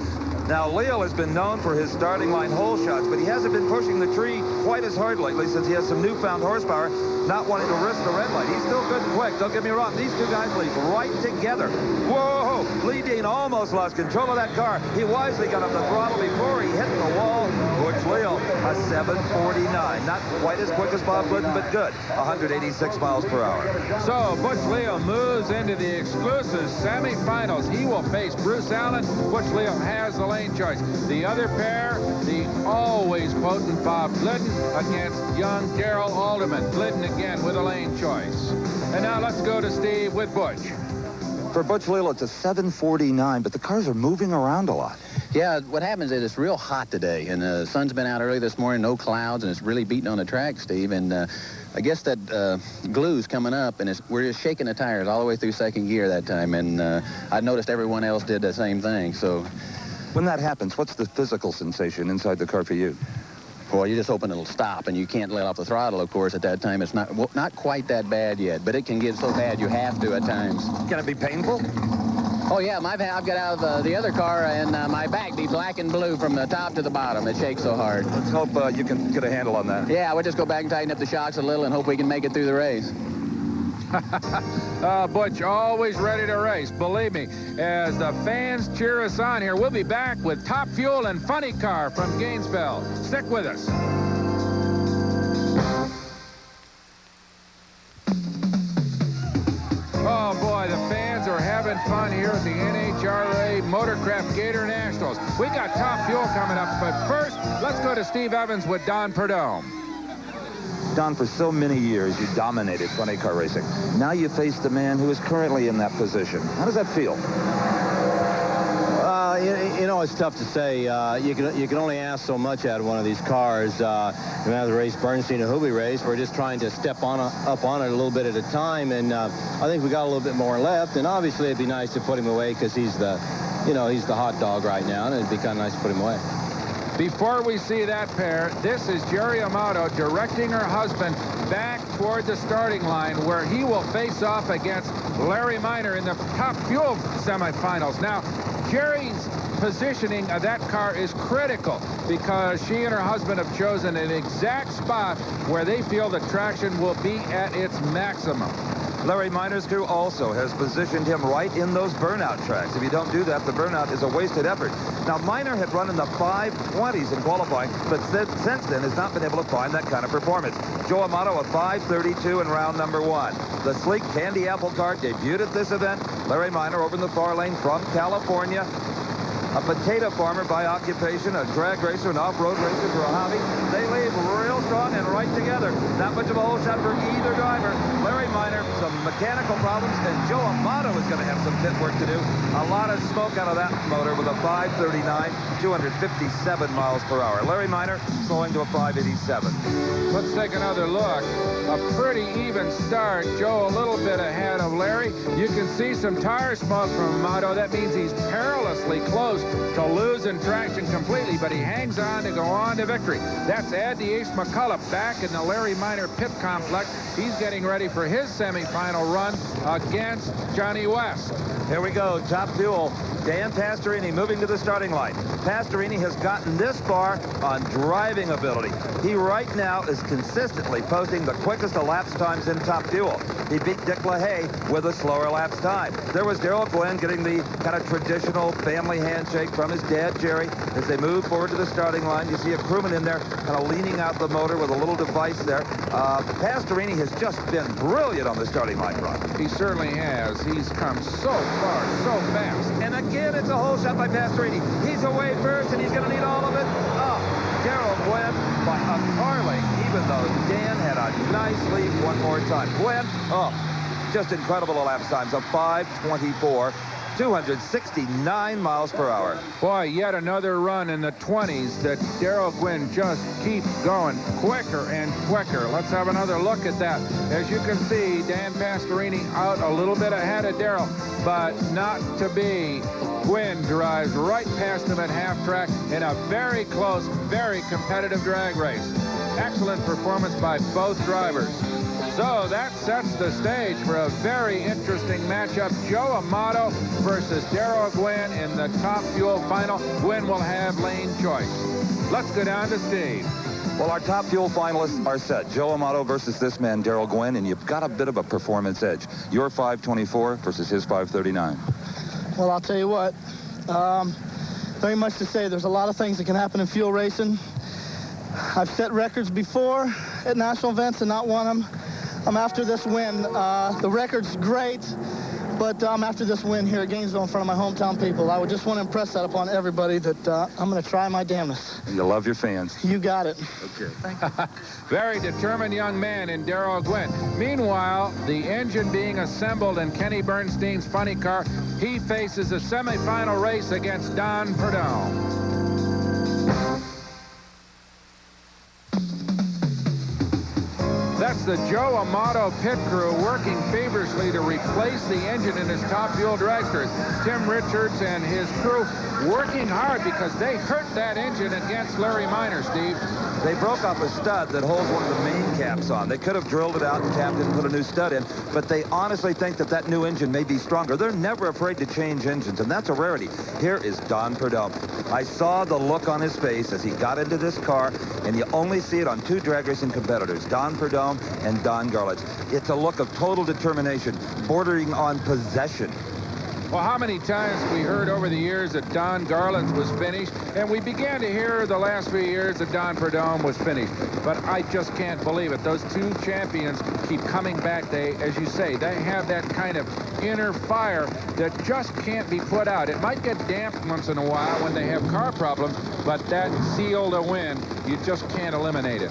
Now, Leal has been known for his starting line hole shots, but he hasn't been pushing the tree quite as hard lately since he has some newfound horsepower, not wanting to risk the red light. He's still good and quick, don't get me wrong. These two guys lead right together. Whoa! Lee Dean almost lost control of that car. He wisely got up the throttle before he hit the wall. Butch Leal, a 7:49. Not quite as quick as Bob Glidden, but good. 186 miles per hour. So Butch Leal moves into the exclusive semifinals. He will face Bruce Allen. Butch Leal has the lane choice. The other pair, the always potent Bob Glidden against young Darrell Alderman. Glidden again with a lane choice. And now let's go to Steve with Butch. For Butch Leal, it's a 7:49, but the cars are moving around a lot. Yeah, what happens is it's real hot today, and the sun's been out early this morning, no clouds, and it's really beating on the track, Steve. And I guess that glue's coming up, and we're just shaking the tires all the way through second gear that time. And I noticed everyone else did the same thing. So when that happens, what's the physical sensation inside the car for you? Well, you're just hoping it'll stop, and you can't let off the throttle, of course, at that time. It's not quite that bad yet, but it can get so bad you have to at times. Can it be painful? Oh, yeah, I've got out of the other car, and my back be black and blue from the top to the bottom. It shakes so hard. Let's hope you can get a handle on that. Yeah, we'll just go back and tighten up the shocks a little and hope we can make it through the race. Butch, always ready to race. Believe me, as the fans cheer us on here, we'll be back with Top Fuel and Funny Car from Gainesville. Stick with us. Oh, boy, the fans are having fun here at the NHRA Motorcraft Gatornationals. We got Top Fuel coming up, but first, let's go to Steve Evans with Don Perdome. Don, for so many years, you dominated funny car racing. Now you face the man who is currently in that position. How does that feel? You know, it's tough to say. You can only ask so much out of one of these cars. No matter the race Bernstein or Hooby race, we're just trying to step up on it a little bit at a time. And I think we got a little bit more left. And obviously, it'd be nice to put him away because he's the hot dog right now, and it'd be kind of nice to put him away. Before we see that pair, this is Jerry Amato directing her husband back toward the starting line where he will face off against Larry Minor in the Top Fuel semifinals. Now, Jerry's positioning of that car is critical because she and her husband have chosen an exact spot where they feel the traction will be at its maximum. Larry Minor's crew also has positioned him right in those burnout tracks. If you don't do that, the burnout is a wasted effort. Now, Minor had run in the 520s in qualifying, but since then has not been able to find that kind of performance. Joe Amato, a 5:32 in round number 1. The sleek candy apple car debuted at this event. Larry Minor over in the far lane from California. A potato farmer by occupation, a drag racer, an off-road racer for a hobby. They leave real strong and right together. Not much of a hole shot for either driver. Larry Minor, some mechanical problems, and Joe Amato is going to have some pit work to do. A lot of smoke out of that motor with a 539, 257 miles per hour. Larry Minor slowing to a 587. Let's take another look. A pretty even start. Joe a little bit ahead of Larry. You can see some tire smoke from Amato. That means he's perilously close to losing traction completely, but he hangs on to go on to victory. That's Ed the Ace McCullough back in the Larry Minor pit complex. He's getting ready for his semifinal run against Johnny West. Here we go, Top Fuel. Dan Pastorini moving to the starting line. Pastorini has gotten this far on driving ability. He right now is consistently posting the quickest elapsed times in Top Fuel. He beat Dick LaHaye with a slower elapsed time. There was Darrell Gwynn getting the kind of traditional family handshake from his dad, Jerry. As they move forward to the starting line, you see a crewman in there kind of leaning out the motor with a little device there. Pastorini has just been brilliant on the starting line run. He certainly has. He's come so far, so fast. And again, it's a hole shot by Pastorini. He's away first, and he's going to need all of it. Oh, Darrell Gwynn by a car length, even though Dan had a nice lead one more time. Gwynn, oh, just incredible elapsed times of 5:24. 269 miles per hour. Boy, yet another run in the 20s that Darrell Gwynn just keeps going quicker and quicker. Let's have another look at that. As you can see, Dan Pastorini out a little bit ahead of Darrell, but not to be. Gwynn drives right past him at half track in a very close, very competitive drag race. Excellent performance by both drivers. So that sets the stage for a very interesting matchup. Joe Amato versus Darrell Gwynn in the Top Fuel final. Gwynn will have lane choice. Let's go down to Steve. Well, our Top Fuel finalists are set. Joe Amato versus this man, Darrell Gwynn, and you've got a bit of a performance edge. Your 5:24 versus his 5:39. Well, I'll tell you what. Very much to say. There's a lot of things that can happen in fuel racing. I've set records before at national events and not won them. I'm after this win. The record's great, but I'm after this win here at Gainesville in front of my hometown people. I would just want to impress that upon everybody that I'm going to try my damnedest. You love your fans. You got it. Okay. Thank you. Very determined young man in Darrell Gwynn. Meanwhile, the engine being assembled in Kenny Bernstein's funny car, he faces a semifinal race against Don Perdome. That's the Joe Amato pit crew working feverishly to replace the engine in his Top Fuel dragsters. Tim Richards and his crew working hard because they hurt that engine against Larry Minor, Steve. They broke off a stud that holds one of the main caps on. They could have drilled it out and tapped it and put a new stud in, but they honestly think that that new engine may be stronger. They're never afraid to change engines, and that's a rarity. Here is Don Perdome. I saw the look on his face as he got into this car, and you only see it on two drag racing competitors, Don Perdome and Don Garlits. It's a look of total determination, bordering on possession. Well, how many times we heard over the years that Don Garlits was finished, and we began to hear the last few years that Don Perdome was finished. But I just can't believe it. Those two champions keep coming back. They, as you say, they have that kind of inner fire that just can't be put out. It might get damped once in a while when they have car problems, but that zeal to win, you just can't eliminate it.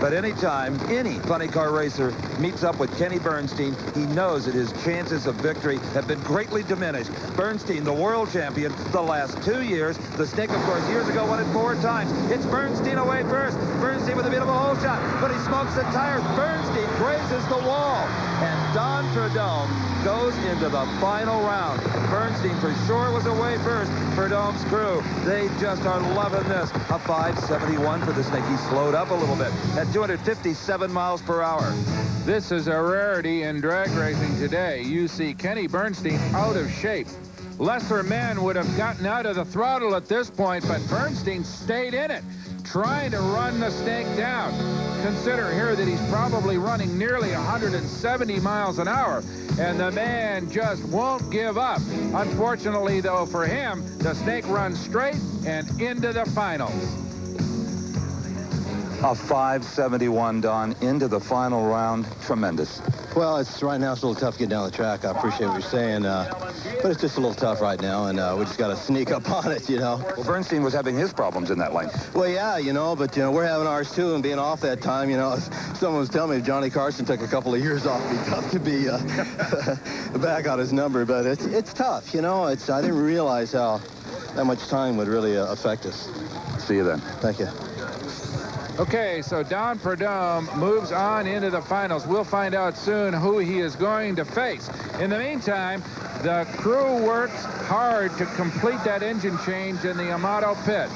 But anytime any funny car racer meets up with Kenny Bernstein, he knows that his chances of victory have been greatly diminished. Bernstein, the world champion, the last 2 years. The Snake, of course, years ago won it 4 times. It's Bernstein away first. Bernstein with a beautiful hole shot, but he smokes the tires. Bernstein grazes the wall. And Don Prudhomme goes into the final round. Bernstein for sure was away first. Prudhomme's crew, they just are loving this. A 571 for the Snake. He slowed up a little bit at 257 miles per hour. This is a rarity in drag racing today. You see Kenny Bernstein out of shape. Lesser men would have gotten out of the throttle at this point, but Bernstein stayed in it, trying to run the Snake down. Consider here that he's probably running nearly 170 miles an hour, and the man just won't give up. Unfortunately, though, for him, the Snake runs straight and into the finals. A 571, Don, into the final round. Tremendous. Well, right now it's a little tough to get down the track. I appreciate what you're saying, but it's just a little tough right now, and we just got to sneak up on it, you know. Well, Bernstein was having his problems in that lane. Well, yeah, you know, but, you know, we're having ours, too, and being off that time, you know, someone was telling me if Johnny Carson took a couple of years off, it'd be tough to be back on his number, but it's tough, you know. I didn't realize how much time would really affect us. See you then. Thank you. Okay, so Don Prudhomme moves on into the finals. We'll find out soon who he is going to face. In the meantime, the crew works hard to complete that engine change in the Amato pit.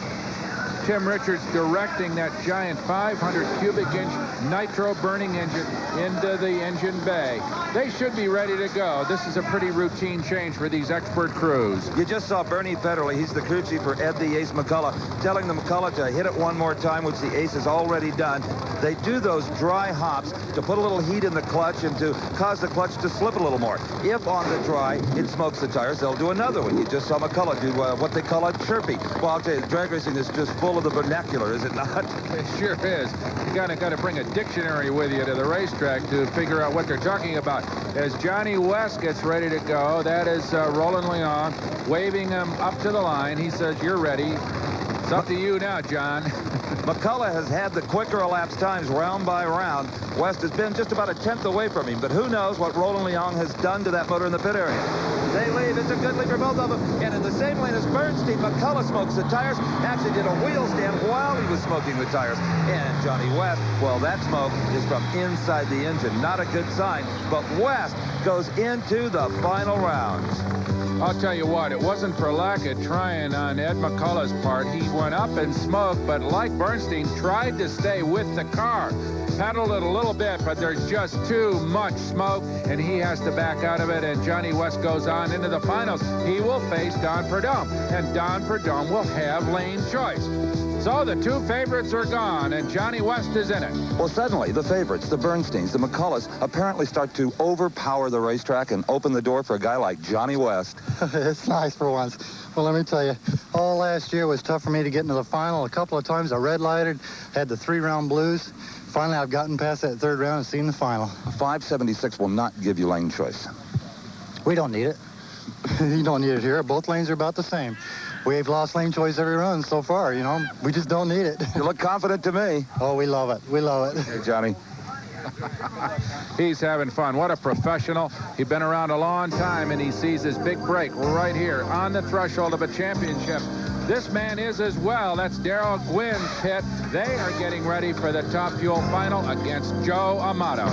Tim Richards directing that giant 500 cubic inch nitro burning engine into the engine bay. They should be ready to go. This is a pretty routine change for these expert crews. You just saw Bernie Federley. He's the crew chief for Ed the Ace McCullough, telling the McCullough to hit it one more time, which the Ace has already done. They do those dry hops to put a little heat in the clutch and to cause the clutch to slip a little more. If on the dry it smokes the tires, they'll do another one. You just saw McCullough do what they call a chirpy. Well, I'll tell you, drag racing is just full of the vernacular, is it not? It sure is. You got to bring a dictionary with you to the racetrack to figure out what they're talking about. As Johnny West gets ready to go, that is Roland Leon waving him up to the line. He says, "You're ready." It's up to you now, John. McCullough has had the quicker elapsed times round by round. West has been just about a tenth away from him, but who knows what Roland Leon has done to that motor in the pit area. They leave. It's a good lead for both of them. And in the same lane as Bernstein, McCullough smokes the tires. Actually did a wheel stand while he was smoking the tires. And Johnny West, well, that smoke is from inside the engine. Not a good sign, but West goes into the final rounds. I'll tell you what, it wasn't for lack of trying on Ed McCullough's part. He went up and smoked, but like Bernstein, tried to stay with the car. Pedaled it a little bit, but there's just too much smoke, and he has to back out of it, and Johnny West goes on into the finals. He will face Don Prudhomme, and Don Prudhomme will have lane choice. So the two favorites are gone, and Johnny West is in it. Well, suddenly, the favorites, the Bernsteins, the McCulloughs, apparently start to overpower the racetrack and open the door for a guy like Johnny West. It's nice for once. Well, let me tell you, all last year was tough for me to get into the final. A couple of times I red-lighted, had the 3-round blues. Finally, I've gotten past that 3rd round and seen the final. 576 will not give you lane choice. We don't need it. You don't need it here. Both lanes are about the same. We've lost lane choice every run so far, you know. We just don't need it. You look confident to me. Oh, we love it. We love it. Hey, Johnny. He's having fun. What a professional. He's been around a long time, and he sees his big break right here on the threshold of a championship. This man is as well. That's Darrell Gwynn's pit. They are getting ready for the Top Fuel final against Joe Amato.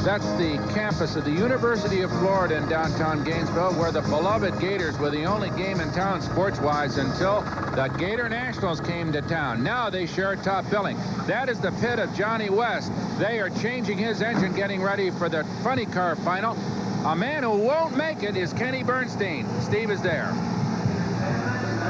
That's the campus of the University of Florida in downtown Gainesville, where the beloved Gators were the only game in town sports-wise until the Gatornationals came to town. Now they share top billing. That is the pit of Johnny West. They are changing his engine, getting ready for the funny car final. A man who won't make it is Kenny Bernstein. Steve is there.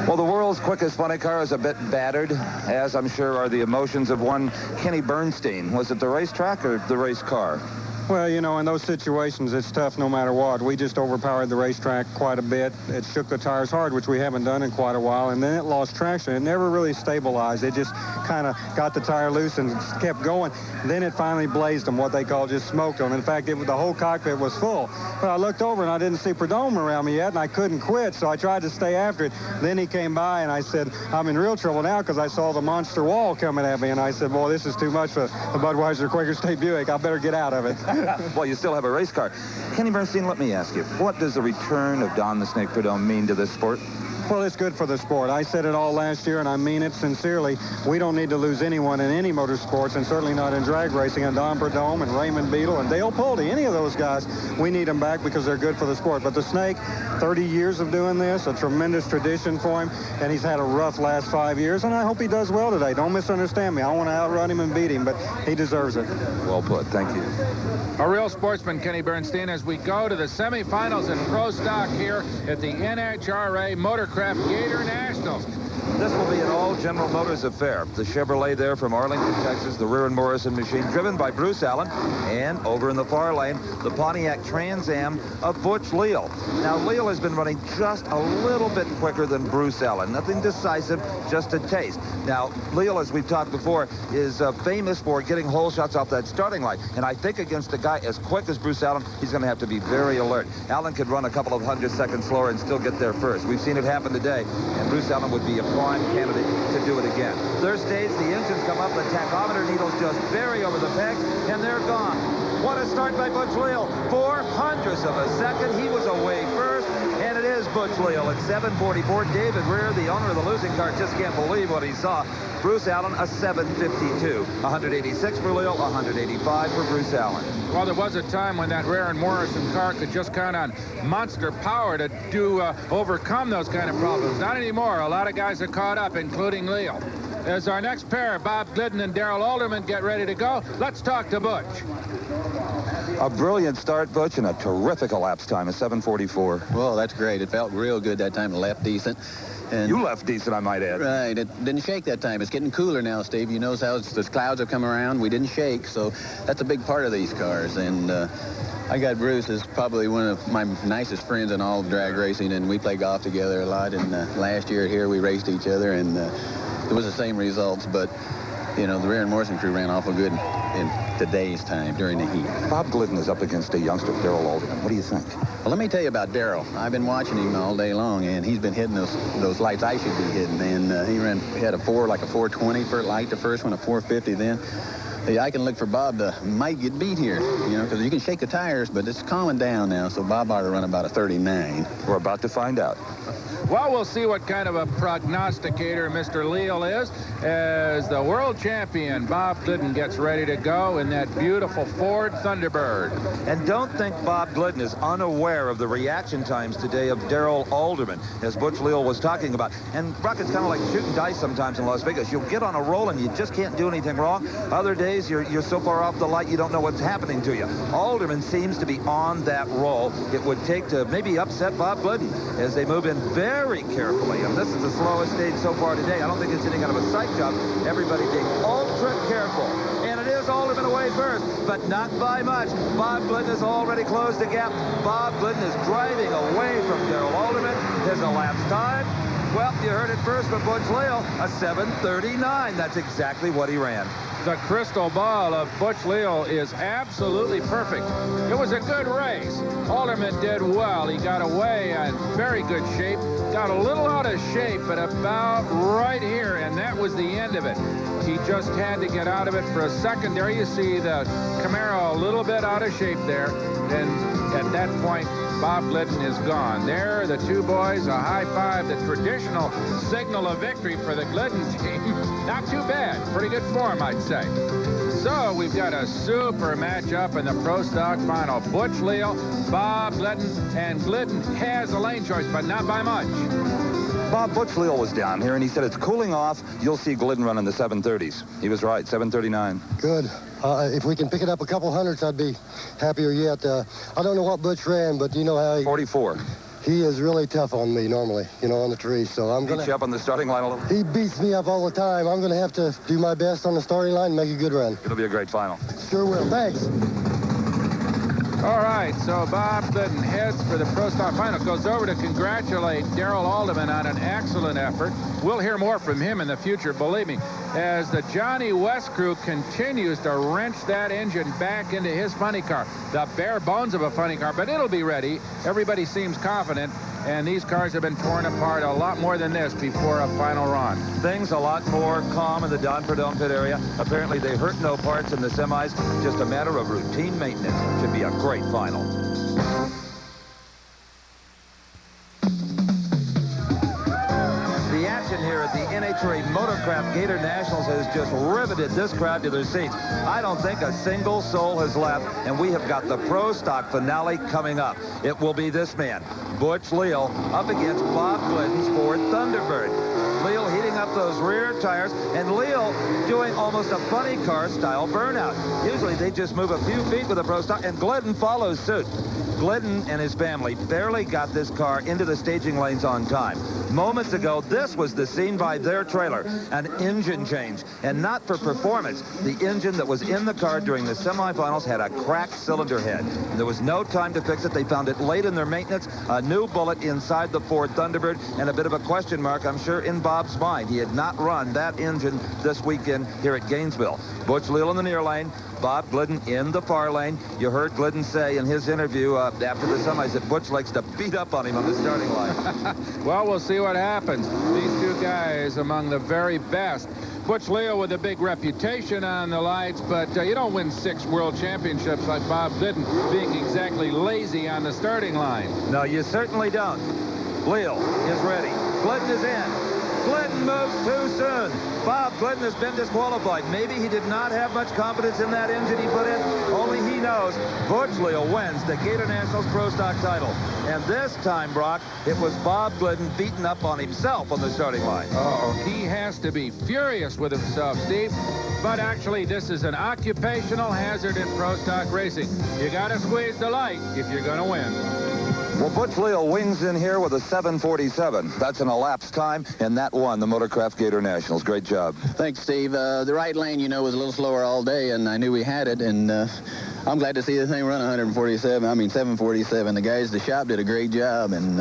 Well, the world's quickest funny car is a bit battered, as I'm sure are the emotions of one Kenny Bernstein. Was it the racetrack or the race car? Well, you know, in those situations, it's tough no matter what. We just overpowered the racetrack quite a bit. It shook the tires hard, which we haven't done in quite a while, and then it lost traction. It never really stabilized. It just kind of got the tire loose and kept going. Then it finally blazed them, what they call just smoked them. In fact, the whole cockpit was full. But I looked over, and I didn't see Prudhomme around me yet, and I couldn't quit, so I tried to stay after it. Then he came by, and I said, I'm in real trouble now because I saw the monster wall coming at me, and I said, boy, this is too much for the Budweiser Quaker State Buick. I better get out of it. Well, you still have a race car. Kenny Bernstein, let me ask you, what does the return of Don the Snake Prudhomme mean to this sport? Well, it's good for the sport. I said it all last year, and I mean it sincerely. We don't need to lose anyone in any motorsports, and certainly not in drag racing. And Don Prudhomme and Raymond Beadle and Dale Pulte, any of those guys, we need them back because they're good for the sport. But the Snake, 30 years of doing this, a tremendous tradition for him, and he's had a rough last 5 years, and I hope he does well today. Don't misunderstand me. I want to outrun him and beat him, but he deserves it. Well put. Thank you. A real sportsman, Kenny Bernstein, as we go to the semifinals in Pro Stock here at the NHRA Motorcraft Gatornationals. This will be an all General Motors affair. The Chevrolet there from Arlington, Texas, the Rear and Morrison machine driven by Bruce Allen, and over in the far lane, the Pontiac Trans Am of Butch Leal. Now, Leal has been running just a little bit quicker than Bruce Allen. Nothing decisive, just a taste. Now, Leal, as we've talked before, is famous for getting hole shots off that starting line, and I think against a guy as quick as Bruce Allen, he's going to have to be very alert. Allen could run a couple of 100 seconds slower and still get there first. We've seen it happen today, and Bruce Allen would be a prime candidate to do it again. Third stage, the engines come up, the tachometer needles just bury over the pegs, and they're gone. What a start by Butch Leal. 4/100ths of a second. He was away first, and it is Butch Leal at 7:44. David Rear, the owner of the losing car, just can't believe what he saw. Bruce Allen, a 7:52. 186 for Leal, 185 for Bruce Allen. Well, there was a time when that Rear and Morrison car could just count on monster power to overcome those kind of problems. Not anymore. A lot of guys are caught up, including Leal. As our next pair, Bob Glidden and Darrell Alderman, get ready to go, let's talk to Butch. A brilliant start, Butch, and a terrific elapsed time of 7:44. Well, that's great. It felt real good that time. It left decent. And you left decent, I might add. Right. It didn't shake that time. It's getting cooler now, Steve. You notice how the clouds have come around. We didn't shake, so that's a big part of these cars. And I got Bruce as probably one of my nicest friends in all of drag racing, and we play golf together a lot. And last year here, we raced each other, and it was the same results, but you know, the Rear and Morrison crew ran awful good in today's time during the heat. Bob Glidden is up against a youngster, Darrell Alderman. What do you think? Well, let me tell you about Darrell. I've been watching him all day long, and he's been hitting those lights I should be hitting. And he had a 420 for light, the first one, a 450 then. I can look for Bob to might get beat here, you know, because you can shake the tires, but it's calming down now, so Bob ought to run about a 39. We're about to find out. Well, we'll see what kind of a prognosticator Mr. Leal is as the world champion Bob Glidden gets ready to go in that beautiful Ford Thunderbird. And don't think Bob Glidden is unaware of the reaction times today of Darrell Alderman, as Butch Leal was talking about. And, Brock, it's kind of like shooting dice sometimes in Las Vegas. You'll get on a roll and you just can't do anything wrong. Other days, you're so far off the light you don't know what's happening to you. Alderman seems to be on that roll. It would take to maybe upset Bob Glidden as they move in very carefully. And this is the slowest stage so far today. I don't think it's any kind of a sight job. Everybody being ultra careful. And it is Alderman away first, but not by much. Bob Glidden has already closed the gap. Bob Glidden is driving away from Darrell Alderman. His elapsed time, well, you heard it first from Butch Leal, a 7:39. That's exactly what he ran. The crystal ball of Butch Leal is absolutely perfect. It was a good race. Alderman did well. He got away in very good shape. Got a little out of shape, but about right here, and that was the end of it. He just had to get out of it for a second. There you see the Camaro a little bit out of shape there. And at that point, Bob Glidden is gone. There, the two boys, a high five, the traditional signal of victory for the Glidden team. Not too bad. Pretty good form, I'd say. So we've got a super matchup in the Pro Stock final. Butch Leal, Bob Glidden, and Glidden has a lane choice, but not by much. Bob, Butch Leal was down here, and he said it's cooling off. You'll see Glidden run in the 7:30s. He was right, 7:39. Good. If we can pick it up a couple hundredths, I'd be happier yet. I don't know what Butch ran, but you know how he... 44. He is really tough on me normally, you know, on the tree. So I'm going to... Beat you up on the starting line a little? He beats me up all the time. I'm going to have to do my best on the starting line and make a good run. It'll be a great final. Sure will. Thanks. All right, so Bob Glidden heads for the Pro Stock Final. Goes over to congratulate Darrell Alderman on an excellent effort. We'll hear more from him in the future, believe me, as the Johnny West crew continues to wrench that engine back into his funny car. The bare bones of a funny car, but it'll be ready. Everybody seems confident, and these cars have been torn apart a lot more than this before a final run. Things a lot more calm in the Don Prudhomme pit area. Apparently, they hurt no parts in the semis. Just a matter of routine maintenance. Should be a great final. The action here at the NHRA Motorcraft Gatornationals has just riveted this crowd to their seats. I don't think a single soul has left, and we have got the Pro Stock finale coming up. It will be this man, Butch Leal, up against Bob Glidden's Ford Thunderbird. Leal heating up those rear tires, and Leal doing almost a funny car style burnout. Usually they just move a few feet with a Pro Stock, and Glidden follows suit. Glidden and his family barely got this car into the staging lanes on time. Moments ago, this was the scene by their trailer, an engine change, and not for performance. The engine that was in the car during the semifinals had a cracked cylinder head. There was no time to fix it. They found it late in their maintenance, a new bullet inside the Ford Thunderbird, and a bit of a question mark, I'm sure, in Bob's mind. He had not run that engine this weekend here at Gainesville. Butch Leal in the near lane, Bob Glidden in the far lane. You heard Glidden say in his interview after the semis that Butch likes to beat up on him on the starting line. Well, we'll see what happens. These two guys among the very best. Butch Leal with a big reputation on the lights, but you don't win 6 world championships like Bob Glidden being exactly lazy on the starting line. No, you certainly don't. Leal is ready. Glidden is in. Glidden moves too soon. Bob Glidden has been disqualified. Maybe he did not have much confidence in that engine he put in. Only he knows. Butch Leal wins the Gatornationals Pro Stock title. And this time, Brock, it was Bob Glidden beating up on himself on the starting line. Oh, he has to be furious with himself, Steve. But actually, this is an occupational hazard in Pro Stock racing. You got to squeeze the light if you're going to win. Well, Butch Leal wings in here with a 7:47. That's an elapsed time, and that won the Motorcraft Gatornationals. Great job. Thanks, Steve. The right lane, you know, was a little slower all day, and I knew we had it, and I'm glad to see the thing run 747. The guys at the shop did a great job, and,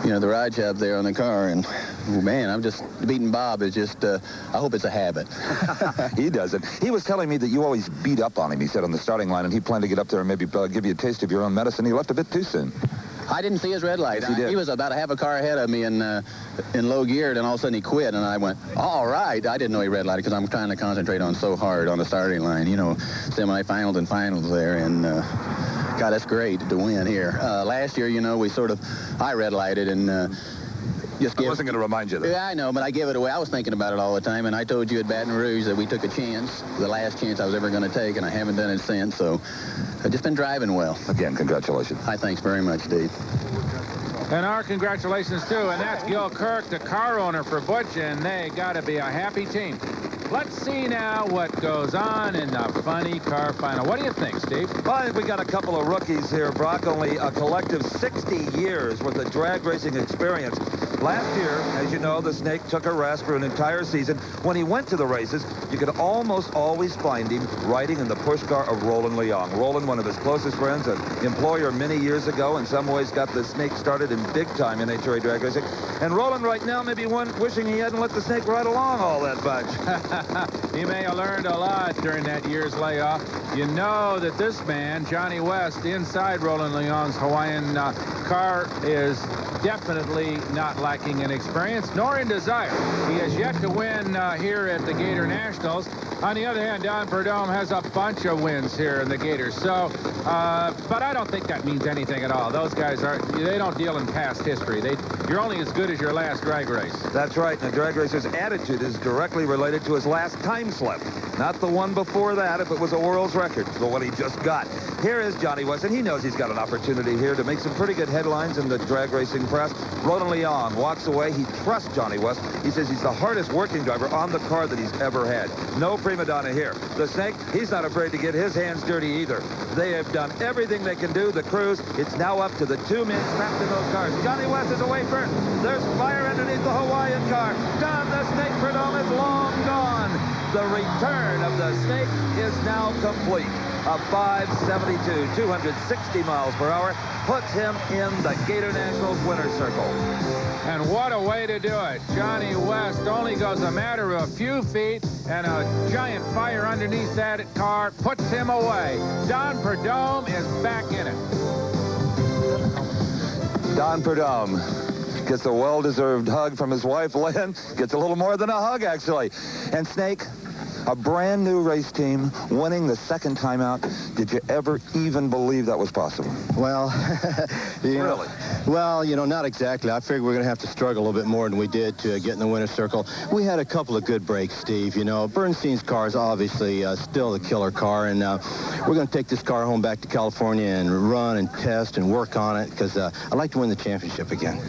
you know, the ride shop there on the car, and, oh, man, I'm just beating Bob is just, I hope it's a habit. He doesn't. He was telling me that you always beat up on him, he said, on the starting line, and he planned to get up there and maybe give you a taste of your own medicine. He left a bit too soon. I didn't see his red light. Yes, he did. He was about a half a car ahead of me in low gear, and all of a sudden he quit, and I went, all right. I didn't know he red lighted because I'm trying to concentrate on so hard on the starting line, you know, semifinals and finals there, and God, that's great to win here. Last year, you know, I red lighted and I wasn't going to remind you that. Yeah, I know, but I gave it away. I was thinking about it all the time, and I told you at Baton Rouge that we took a chance, the last chance I was ever going to take, and I haven't done it since, so I've just been driving well. Again, congratulations. Hi, thanks very much, Steve. And our congratulations, too, and that's Gil Kirk, the car owner for Butch, and they got to be a happy team. Let's see now what goes on in the funny car final. What do you think, Steve? Well, I think we got a couple of rookies here, Brock. Only a collective 60 years worth of drag racing experience. Last year, as you know, the Snake took a rest for an entire season. When he went to the races, you could almost always find him riding in the push car of Roland Leong. Roland, one of his closest friends, an employer many years ago, in some ways got the Snake started in big-time NHRA drag racing. And Roland right now may be one wishing he hadn't let the Snake ride along all that bunch. He may have learned a lot during that year's layoff. You know that this man, Johnny West, inside Roland Leong's Hawaiian car is definitely not lacking in experience nor in desire. He has yet to win here at the Gatornationals. On the other hand, Don Prudhomme has a bunch of wins here in the Gators. So, but I don't think that means anything at all. Those guys they don't deal in past history. You're only as good as your last drag race. That's right. And the drag racer's attitude is directly related to his last time slip. Not the one before that, if it was a world's record, but what he just got. Here is Johnny West, and he knows he's got an opportunity here to make some pretty good headlines in the drag racing press. Roland Leong walks away. He trusts Johnny West. He says he's the hardest working driver on the car that he's ever had. No prima donna here. The Snake, he's not afraid to get his hands dirty either. They have done everything they can do. The crews, it's now up to the 2 men trapped in those cars. Johnny West is away first. There's fire underneath the Hawaiian car. Don the Snake Prudhomme is long gone. The return of the Snake is now complete. of 5.72, 260 miles per hour, puts him in the Gatornationals winner's circle. And what a way to do it. Johnny West only goes a matter of a few feet, and a giant fire underneath that car puts him away. Don Perdome is back in it. Don Perdome gets a well-deserved hug from his wife, Lynn. Gets a little more than a hug, actually. And Snake, a brand new race team winning the second time out. Did you ever even believe that was possible? Well, Really? Well, not exactly. I figured we're going to have to struggle a little bit more than we did to get in the winner's circle. We had a couple of good breaks, Steve. Bernstein's car is obviously still the killer car, and we're going to take this car home back to California and run and test and work on it because I'd like to win the championship again.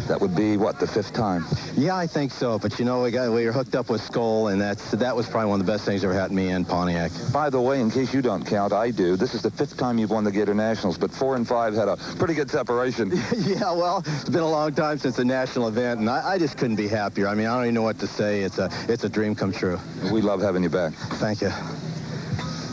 That would be, what, the 5th time? Yeah, I think so. But, we were hooked up with Skoll, and that was probably one of the best things ever happened to me in Pontiac. By the way, in case you don't count, I do. This is the 5th time you've won the Gatornationals, but 4 and 5 had a pretty good separation. Yeah, well, it's been a long time since a national event, and I just couldn't be happier. I don't even know what to say. It's a dream come true. We love having you back. Thank you.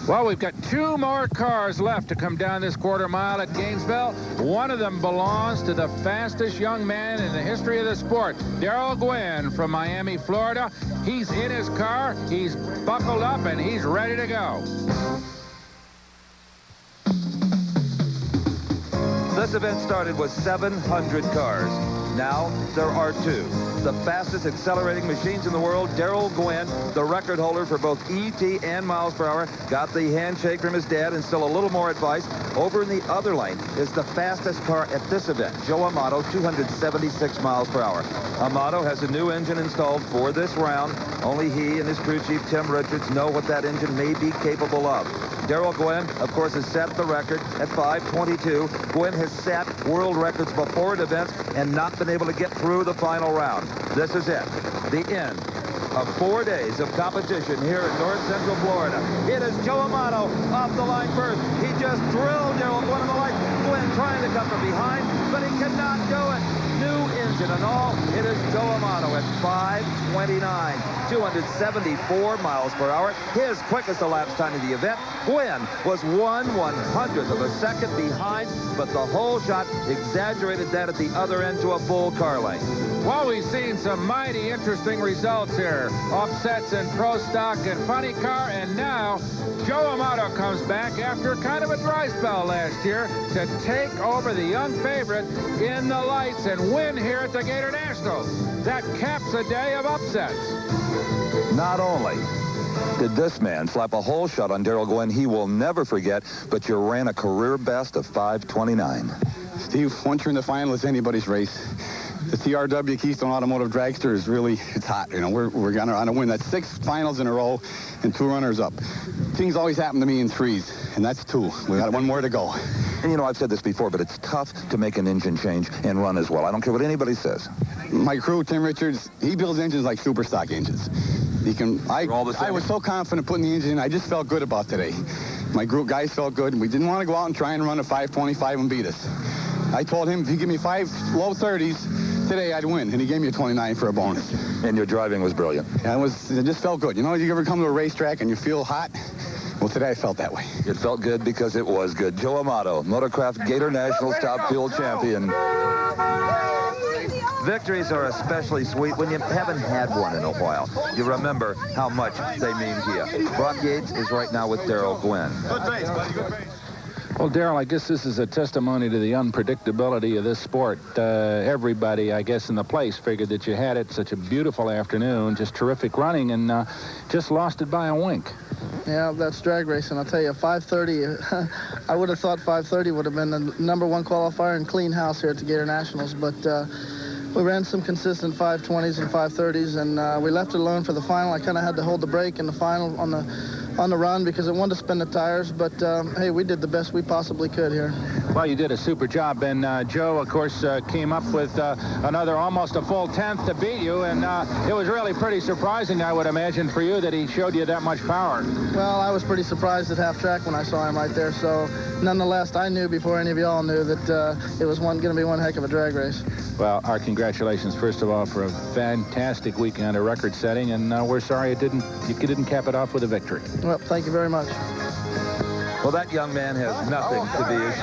Well, we've got 2 more cars left to come down this quarter mile at Gainesville. One of them belongs to the fastest young man in the history of the sport, Darrell Gwynn from Miami, Florida. He's in his car, he's buckled up, and he's ready to go. This event started with 700 cars. Now there are 2. The fastest accelerating machines in the world, Darrell Gwynn, the record holder for both ET and miles per hour, got the handshake from his dad and still a little more advice. Over in the other lane is the fastest car at this event, Joe Amato, 276 miles per hour. Amato has a new engine installed for this round. Only he and his crew chief, Tim Richards, know what that engine may be capable of. Darrell Gwynn, of course, has set the record at 5:22. Gwynn has set world records before at events and not been able to get through the final round. This is it, the end of 4 days of competition here in North Central Florida. It is Joe Amato off the line first. He just drilled Darrell Gwynn on the line. Gwynn trying to come from behind, but he cannot do it. New engine and all, it is Joe Amato at 5:29, 274 miles per hour. His quickest elapsed time of the event. Gwynn was 1/100th of a second behind, but the whole shot exaggerated that at the other end to a full car length. Well, we've seen some mighty interesting results here. Upsets in Pro Stock and Funny Car, and now Joe Amato comes back after kind of a dry spell last year to take over the young favorite in the lights and win here at the Gatornationals. That caps a day of upsets. Not only did this man slap a hole shot on Darrell Gwynn he will never forget, but you ran a career best of 5:29. Steve, once you're in the final, it's anybody's race. The TRW Keystone Automotive Dragster is really, it's hot. We're going to win. That's 6 finals in a row and 2 runners-up. Things always happen to me in 3s, and that's 2. We got 1 more to go. And I've said this before, but it's tough to make an engine change and run as well. I don't care what anybody says. My crew, Tim Richards, he builds engines like super stock engines. I was so confident putting the engine in. I just felt good about today. My group guys felt good. We didn't want to go out and try and run a 5:25 and beat us. I told him if he give me 5 low 30s today, I'd win, and he gave me a 29 for a bonus. And your driving was brilliant. Yeah, it just felt good. You ever come to a racetrack and you feel hot? Well, today I felt that way. It felt good because it was good. Joe Amato, Motorcraft Gatornationals Top Fuel Champion. Victories are especially sweet when you haven't had one in a while. You remember how much they mean to you. Brock Yates is right now with Darrell Gwynn. Good race, buddy. Good race. Well, Darrell, I guess this is a testimony to the unpredictability of this sport. Everybody, I guess, in the place figured that you had it. Such a beautiful afternoon, just terrific running, and just lost it by a wink. Yeah, that's drag racing. I'll tell you, 5:30, I would have thought 5:30 would have been the #1 qualifier and clean house here at the Gatornationals, but we ran some consistent 5:20s and 5:30s, and we left it alone for the final. I kind of had to hold the brake in the final on the run because I wanted to spin the tires, but hey, we did the best we possibly could here. Well, you did a super job, and Joe, of course, came up with another almost a full 10th to beat you, and it was really pretty surprising, I would imagine, for you that he showed you that much power. Well, I was pretty surprised at half track when I saw him right there, so nonetheless, I knew before any of y'all knew that it was going to be one heck of a drag race. Well, our congratulations, first of all, for a fantastic weekend, a record setting, and we're sorry you didn't cap it off with a victory. Well, thank you very much. Well, that young man has nothing to be ashamed